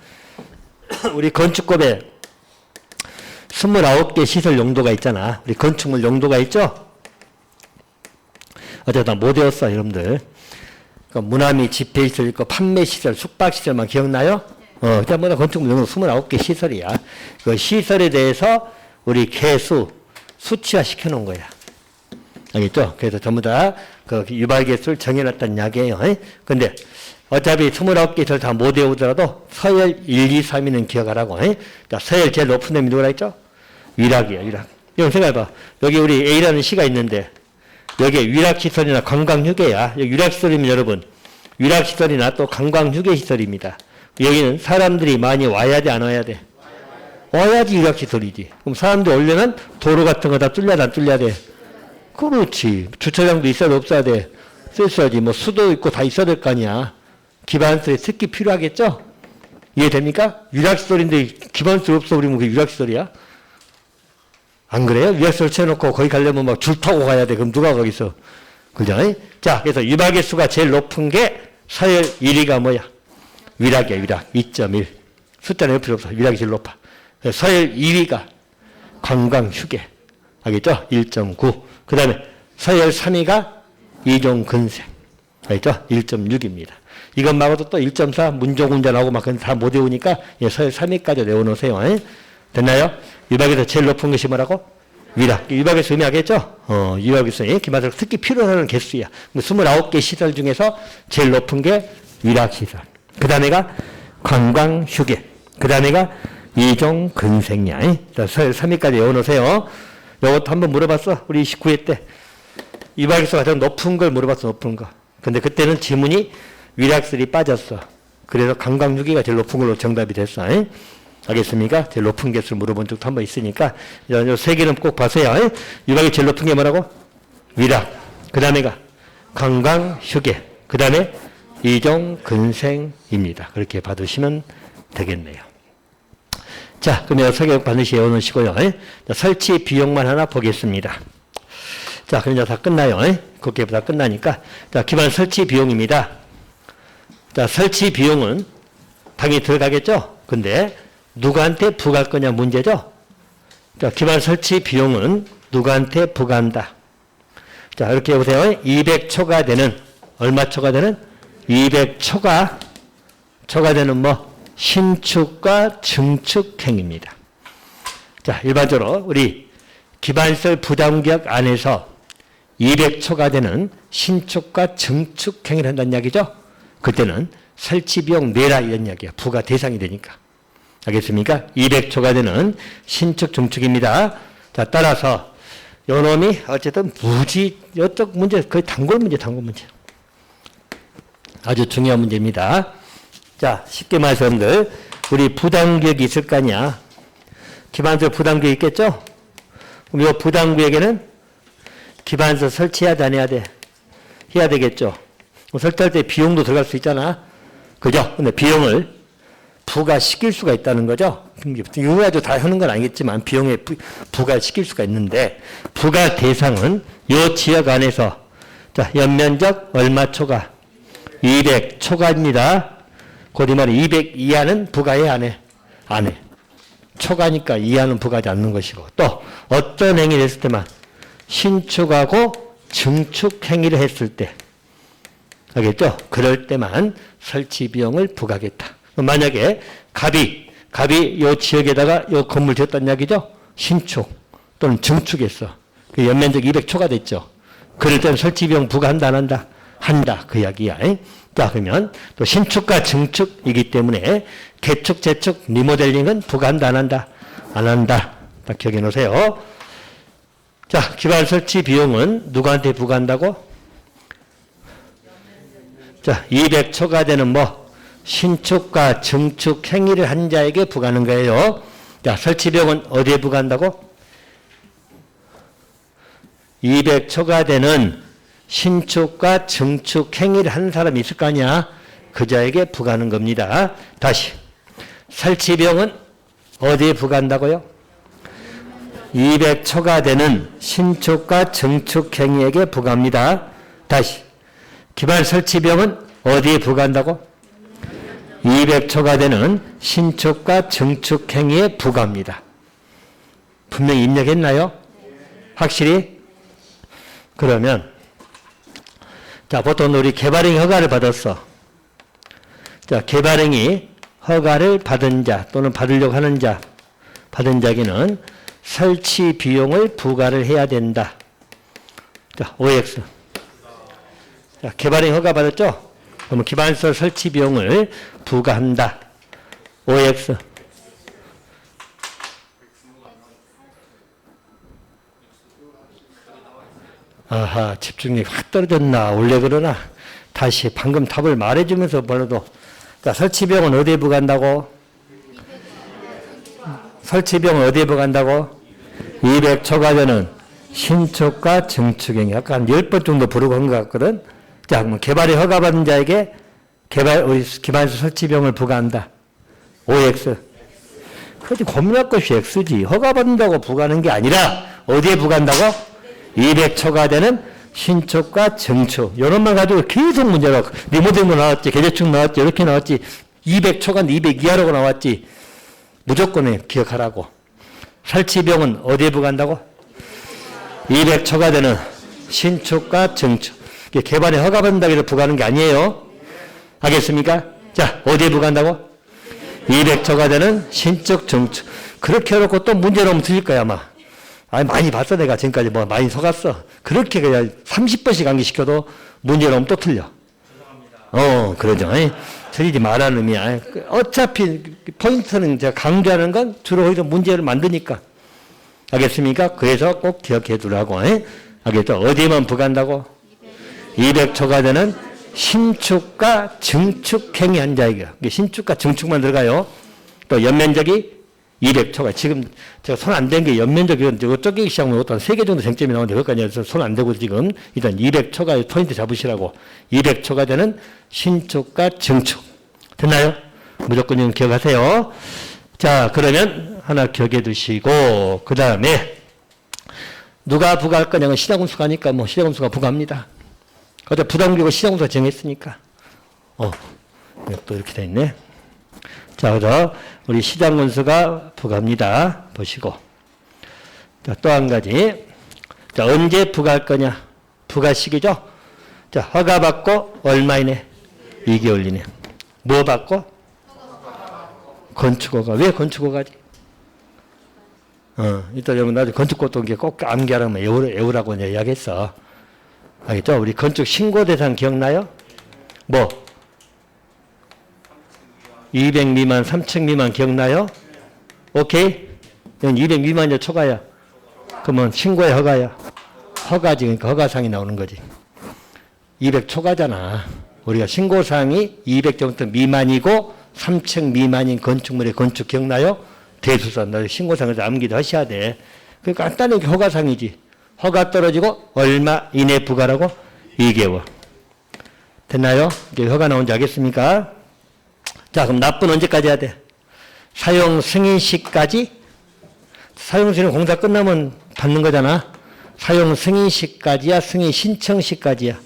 우리 건축법에 29개 시설 용도가 있잖아. 우리 건축물 용도가 있죠? 어쨌든 못 외웠어, 여러분들. 그러니까 무남이 집회시설 있고 판매시설, 숙박시설만 기억나요? 전부 다 건축물 용도 29개 시설이야. 그 시설에 대해서 우리 개수, 수치화 시켜놓은 거야. 알겠죠? 그래서 전부 다 그 유발개수를 정해놨다는 이야기예요. 근데 어차피 29개 시설 다 못 외우더라도 서열 1, 2, 3위는 기억하라고. 자, 서열 제일 높은 놈이 누구라 했죠? 위락이에요, 위락. 이건 생각해봐. 여기 우리 A라는 시가 있는데, 여기에 위락시설이나 관광휴게야. 여기 위락시설이면 여러분, 위락시설이나 또 관광휴게시설입니다. 여기는 사람들이 많이 와야 돼, 안 와야 돼? 와야지 위락시설이지. 그럼 사람들이 오려면 도로 같은 거 다 뚫려야 돼, 안 뚫려야 돼? 그렇지. 주차장도 있어야 돼, 없어야 돼? 있어야지. 뭐 수도 있고 다 있어야 될 거 아니야. 기반시설이 특히 필요하겠죠? 이해됩니까? 위락시설인데 기반시설 없어 버리면 그게 위락시설이야? 안 그래요? 위락시설 쳐놓고 거기 가려면 막 줄 타고 가야 돼. 그럼 누가 거기서? 그죠? 자, 그래서 유발개수가 제일 높은 게 서열 1위가 뭐야? 위락이야, 위락. 2.1. 숫자는 필요 없어. 위락이 제일 높아. 서열 2위가 관광휴게. 알겠죠? 1.9. 그 다음에 서열 3위가 이종근생. 알겠죠? 1.6입니다. 이것 말고도 또 1.4 문종운전하고 막 다 못 외우니까 서열 3위까지 외워놓으세요. 됐나요? 유발개수 제일 높은 것이 뭐라고? 위락. 유발개수 의미하겠죠? 유발개수는 기반시설 특히 필요하는 개수야. 29개 시설 중에서 제일 높은 게 위락시설. 그 다음에가 관광휴게. 그 다음에가 이종근생이야. 서열 3위까지 외워놓으세요. 이것도 한번 물어봤어. 우리 19회 때. 유발개수가 가장 높은 걸 물어봤어. 높은 거. 근데 그때는 지문이 위락시설이 빠졌어. 그래서 관광휴게가 제일 높은 걸로 정답이 됐어. 알겠습니까? 제일 높은 개수를 물어본 적도 한 번 있으니까 이 세 개는 꼭 보세요. 유발이 제일 높은 게 뭐라고? 위락. 그 다음에가 관광휴게. 그 다음에 이종근생입니다. 그렇게 받으시면 되겠네요. 자, 그러면 설계역 반드시 외워놓으시고요. 자, 설치 비용만 하나 보겠습니다. 자, 그럼 이제 다 끝나요. 그렇게 다 끝나니까. 자, 기반 설치 비용입니다. 자, 설치 비용은 당연히 들어가겠죠? 근데 누구한테 부과할 거냐 문제죠? 자, 기반 설치 비용은 누구한테 부과한다? 자, 이렇게 보세요. 200초가 되는, 얼마 초가 되는? 200초가 되는 뭐? 신축과 증축행위입니다. 자, 일반적으로 우리 기반시설 부담구역 안에서 200초가 되는 신축과 증축행위를 한다는 이야기죠. 그때는 설치비용 내라 이런 이야기야. 부과 대상이 되니까. 알겠습니까? 200초가 되는 신축, 증축입니다. 자, 따라서 요 놈이 어쨌든 무지, 이쪽 문제, 거의 단골 문제. 아주 중요한 문제입니다. 자, 쉽게 말해서 여러분들, 우리 부담구역이 있을 거 아니야. 기반시설 부담구역 있겠죠? 그럼 이 부담구역에는 기반시설 설치해야 돼, 안 해야 돼? 해야 되겠죠? 설치할 때 비용도 들어갈 수 있잖아. 그죠? 근데 비용을 부과시킬 수가 있다는 거죠. 이거 가지고 다 하는 건 아니겠지만 비용에 부과시킬 수가 있는데 부과 대상은 이 지역 안에서 자, 연면적 얼마 초과? 200 초과입니다. 곧 이 말이 200 이하는 부과해 안 해? 안 해. 초과니까 이하는 부과하지 않는 것이고 또 어떤 행위를 했을 때만 신축하고 증축 행위를 했을 때 알겠죠? 그럴 때만 설치 비용을 부과하겠다. 만약에 갑이 요 지역에다가 요 건물 지었다는 이야기죠? 신축 또는 증축했어. 그 연면적 200초가 됐죠. 그럴 때는 설치비용 부과한다, 안 한다? 한다. 그 이야기야. 자, 그러면 또 신축과 증축이기 때문에 개축, 재축, 리모델링은 부과한다, 안 한다? 안 한다. 딱 기억해 놓으세요. 자, 기반 설치 비용은 누구한테 부과한다고? 자, 200초가 되는 뭐 신축과 증축 행위를 한 자에게 부과하는 거예요. 자, 설치 비용은 어디에 부과한다고? 200초가 되는 신축과 증축 행위를 한 사람이 있을 거 아니야? 그 자에게 부과하는 겁니다. 다시 설치 비용은 어디에 부과한다고요? 200초가 되는 신축과 증축 행위에게 부과합니다. 다시 기반 설치 비용은 어디에 부과한다고? 200초가 되는 신축과 증축 행위에 부과합니다. 분명히 입력했나요? 확실히? 그러면 자, 보통 우리 개발행위 허가를 받았어. 자, 개발행위 허가를 받은 자 또는 받으려고 하는 자, 받은 자에게는 설치 비용을 부과를 해야 된다. 자, OX. 자, 개발행위 허가 받았죠? 그러면 기반시설 설치 비용을 부과한다. OX. 아하, 집중력이 확 떨어졌나? 원래 그러나? 다시 방금 답을 말해주면서 벌어도. 자, 설치 비용은 어디에 부과한다고? 설치 비용은 어디에 부과한다고? 200초가 되는 신축과 증축행위. 아까 한 10번 정도 부르고 한 것 같거든? 자, 그럼 개발이 허가받은 자에게 기반시설 설치 비용을 부과한다. OX. 그렇지, 고민할 것이 X지. 허가받는다고 부과하는 게 아니라 어디에 부과한다고? 200초가 되는 신축과 증축. 이런만 가지고 계속 문제가 리모델링 나왔지, 개재축 나왔지, 이렇게 나왔지, 200초가 200 이하라고 나왔지. 무조건 기억하라고. 설치비용은 어디에 부과한다고? 200초가 되는 신축과 증축. 개발에 허가받는다고 해서 부과하는 게 아니에요. 알겠습니까? 자, 어디에 부과한다고? 200초가 되는 신축, 증축. 그렇게 해놓고 또 문제로 오면 틀릴 거야, 아마. 아니, 많이 봤어, 내가 지금까지 뭐 많이 속았어. 그렇게 그냥 30번씩 암기시켜도 문제로 오면 또 틀려. 그러죠. 틀리지 말라는 의미야. 어차피 포인트는 제가 강조하는 건 주로 거기서 문제를 만드니까. 알겠습니까? 그래서 꼭 기억해 두라고. 알겠죠? 어디에만 부과한다고? 200초가 되는 신축과 증축 행위 한 자에게. 신축과 증축만 들어가요. 또 연면적이 200초가. 지금 제가 손 안 댄 게 연면적이 이거 쪼개기 시작하면 이것도 한 3개 정도 쟁점이 나오는데 그것까지 손 안 대고 지금 일단 200초가 포인트 잡으시라고. 200초가 되는 신축과 증축. 됐나요? 무조건 좀 기억하세요. 자, 그러면 하나 기억해 두시고 그 다음에 누가 부과할 거냐면 시장군수가 하니까 뭐 시장군수가 부과합니다. 어제 부담기고 시장군수가 정했으니까. 또 이렇게 돼 있네. 자, 그래서 우리 시장군수가 부과합니다. 보시고. 자, 또 한 가지. 자, 언제 부과할 거냐? 부과식이죠? 자, 허가 받고 얼마 이내? 2개월 이내. 뭐 받고? 건축허가. 왜 건축허가지? 이따 여러분 나중에 건축고도 꼭 암기하라면 외우라고 이야기했어. 알겠죠? 우리 건축 신고 대상 기억나요? 뭐? 200 미만, 3층 미만 기억나요? 오케이? 이건 200 미만이야, 초과야? 그러면 신고의 허가야? 허가지, 그러니까 허가상이 나오는 거지. 200 초과잖아. 우리가 신고사항이 200 정도 미만이고 3층 미만인 건축물의 건축 기억나요? 대수선, 너 신고사항에서 암기도 하셔야 돼. 그러니까 간단하게 허가상이지. 허가 떨어지고 얼마 이내 부과라고? 2개월. 됐나요? 이제 허가 나온지 알겠습니까? 자, 그럼 납부는 언제까지 해야 돼? 사용 승인 시까지? 사용 승인 공사 끝나면 받는 거잖아. 사용 승인 시까지야? 승인 신청 시까지야?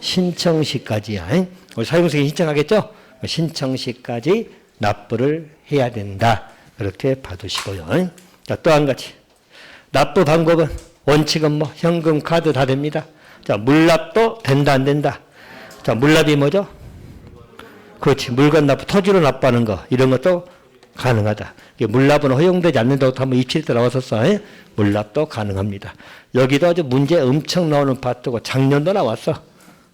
신청 시까지야. 우리 사용 승인 신청하겠죠? 신청 시까지 납부를 해야 된다. 그렇게 봐두시고요. 자, 또 한 가지. 납부 방법은 원칙은 뭐 현금, 카드 다 됩니다. 자, 물납도 된다, 안 된다? 자, 물납이 뭐죠? 그렇지. 물건 납부, 토지로 납부하는 거, 이런 것도 가능하다. 물납은 허용되지 않는다고 한번 입칠 때 나왔었어. 물납도 가능합니다. 여기도 아주 문제 엄청 나오는 파트고 작년도 나왔어.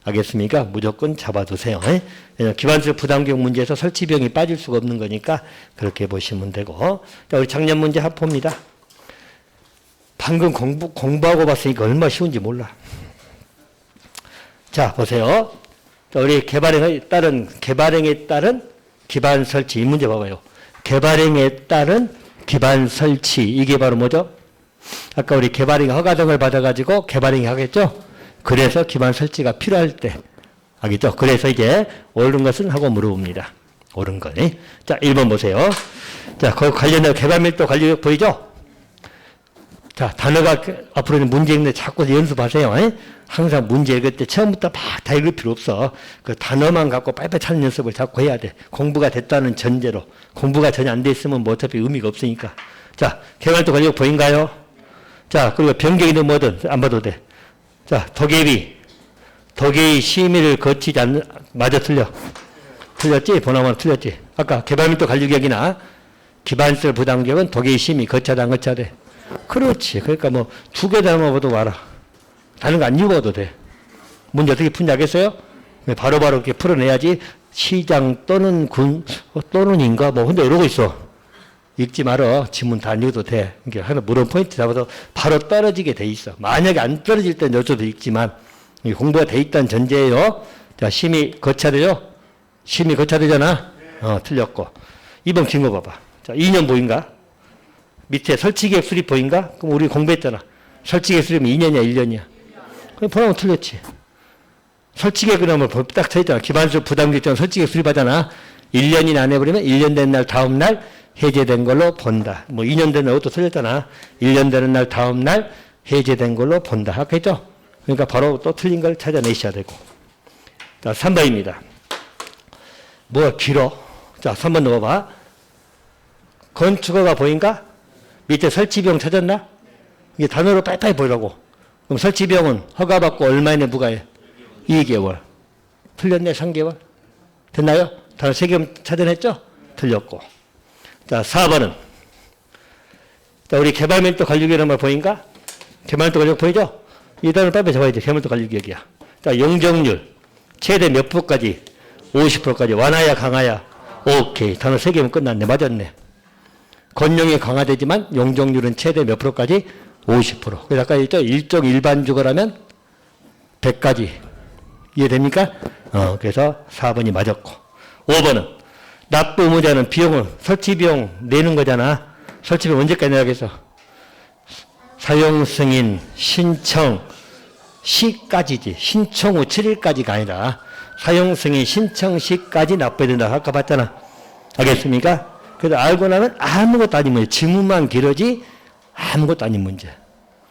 알겠습니까? 무조건 잡아두세요. 기반시설 부담비용 문제에서 설치 비용이 빠질 수가 없는 거니까 그렇게 보시면 되고. 자, 우리 작년 문제 합포입니다. 방금 공부하고 봤으니까 얼마나 쉬운지 몰라. 자, 보세요. 자, 우리 개발행에 따른 기반 설치. 이 문제 봐봐요. 개발행에 따른 기반 설치. 이게 바로 뭐죠? 아까 우리 개발행 허가 등을 받아가지고 개발행위 하겠죠? 그래서 기반 설치가 필요할 때. 알겠죠? 그래서 이제 옳은 것은 하고 물어봅니다. 옳은 거. 자, 1번 보세요. 자, 거기 관련된 개발 밀도 관리력 보이죠? 자, 단어가 앞으로는 문제 읽는데 자꾸 연습하세요. 항상 문제 읽을 때 처음부터 막 다 읽을 필요 없어. 그 단어만 갖고 빨리빨리 찾는 연습을 자꾸 해야 돼. 공부가 됐다는 전제로. 공부가 전혀 안 돼 있으면 뭐 어차피 의미가 없으니까. 자, 개발도 관리력 보인가요? 자, 그리고 변경이든 뭐든 안 봐도 돼. 자, 도계의 심의를 거치지 않는, 맞아, 틀려. 틀렸지? 번호만 틀렸지? 아까 개발밀도 관리격이나 기반시설 부담격은 도계의 심의 거쳐야 안 거쳐야 돼? 그렇지. 그러니까 뭐, 두 개 담아봐도 와라. 다른 거 안 읽어도 돼. 문제 어떻게 푼지 알겠어요? 바로바로 이렇게 풀어내야지. 시장 또는 또는인가? 뭐, 근데 이러고 있어. 읽지 말어. 지문 다 안 읽어도 돼. 이게 하나 물음 포인트 잡아서 바로 떨어지게 돼 있어. 만약에 안 떨어질 땐 여쭤도 읽지만, 공부가 돼 있다는 전제예요. 자, 심의 거쳐야 되죠? 심의 거쳐야 되잖아? 틀렸고. 2번 긴 거 봐봐. 자, 2년 보인가? 밑에 설치계획 수립 보인가? 그럼 우리 공부했잖아. 설치계획 수립은 2년이야, 1년이야. 그럼 보라면 틀렸지. 설치계획 그러면 딱 쳐있잖아. 기반시설 부담객정 설치계획 수립하잖아. 1년이나 안 해버리면 1년 된 날 다음 날 해제된 걸로 본다. 뭐 2년 되는 것도 틀렸잖아. 1년 되는 날 다음 날 해제된 걸로 본다. 아까 했죠? 그러니까 바로 또 틀린 걸 찾아내셔야 되고. 자, 3번입니다. 뭐가 길어? 자, 3번 넣어봐. 건축허가 보인가? 밑에 설치비용 찾았나? 이게 단어로 빨리빨리 보이라고. 그럼 설치비용은 허가받고 얼마 이내 부과해? 2개월. 틀렸네, 3개월. 됐나요? 단어 3개 찾아냈죠? 틀렸고. 자, 4번은. 자, 우리 개발밀도 관리기획이라는 말 보인가? 개발밀도 관리기획 보이죠? 이 단어를 빨리 잡아야지. 개발밀도 관리기획이야. 자, 용적률. 최대 몇 %까지? 50%까지. 완화야, 강화야? 오케이. 단어 3개면 끝났네. 맞았네. 건용이 강화되지만 용적률은 최대 몇 %까지? 50%. 그래서 아까 했죠? 일종 일반 주거라면 100까지. 이해됩니까? 그래서 4번이 맞았고. 5번은 납부 의무자는 비용을 설치비용 내는 거잖아. 설치비용 언제까지 내야겠어? 사용 승인 신청 시까지지. 신청 후 7일까지가 아니라 사용 승인 신청 시까지 납부해야 된다. 아까 봤잖아. 알겠습니까? 그래서 알고 나면 아무것도 아닌 문제. 지문만 길어지 아무것도 아닌 문제.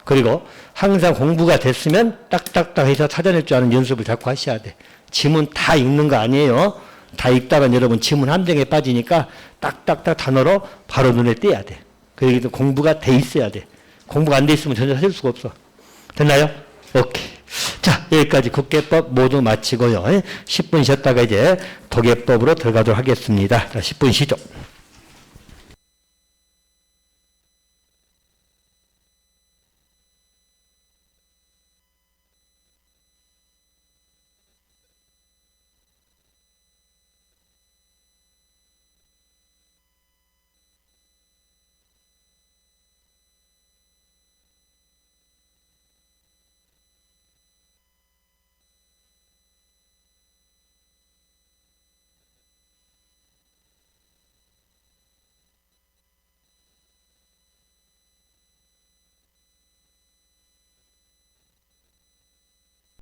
그리고 항상 공부가 됐으면 딱딱딱 해서 찾아낼 줄 아는 연습을 자꾸 하셔야 돼. 지문 다 읽는 거 아니에요. 다 읽다가 여러분 지문 함정에 빠지니까 딱딱딱 단어로 바로 눈에 띄어야 돼. 그래서 공부가 돼 있어야 돼. 공부가 안 돼 있으면 전혀 찾을 수가 없어. 됐나요? 오케이. 자, 여기까지 국계법 모두 마치고요. 10분 쉬었다가 이제 도계법으로 들어가도록 하겠습니다. 자, 10분 쉬죠.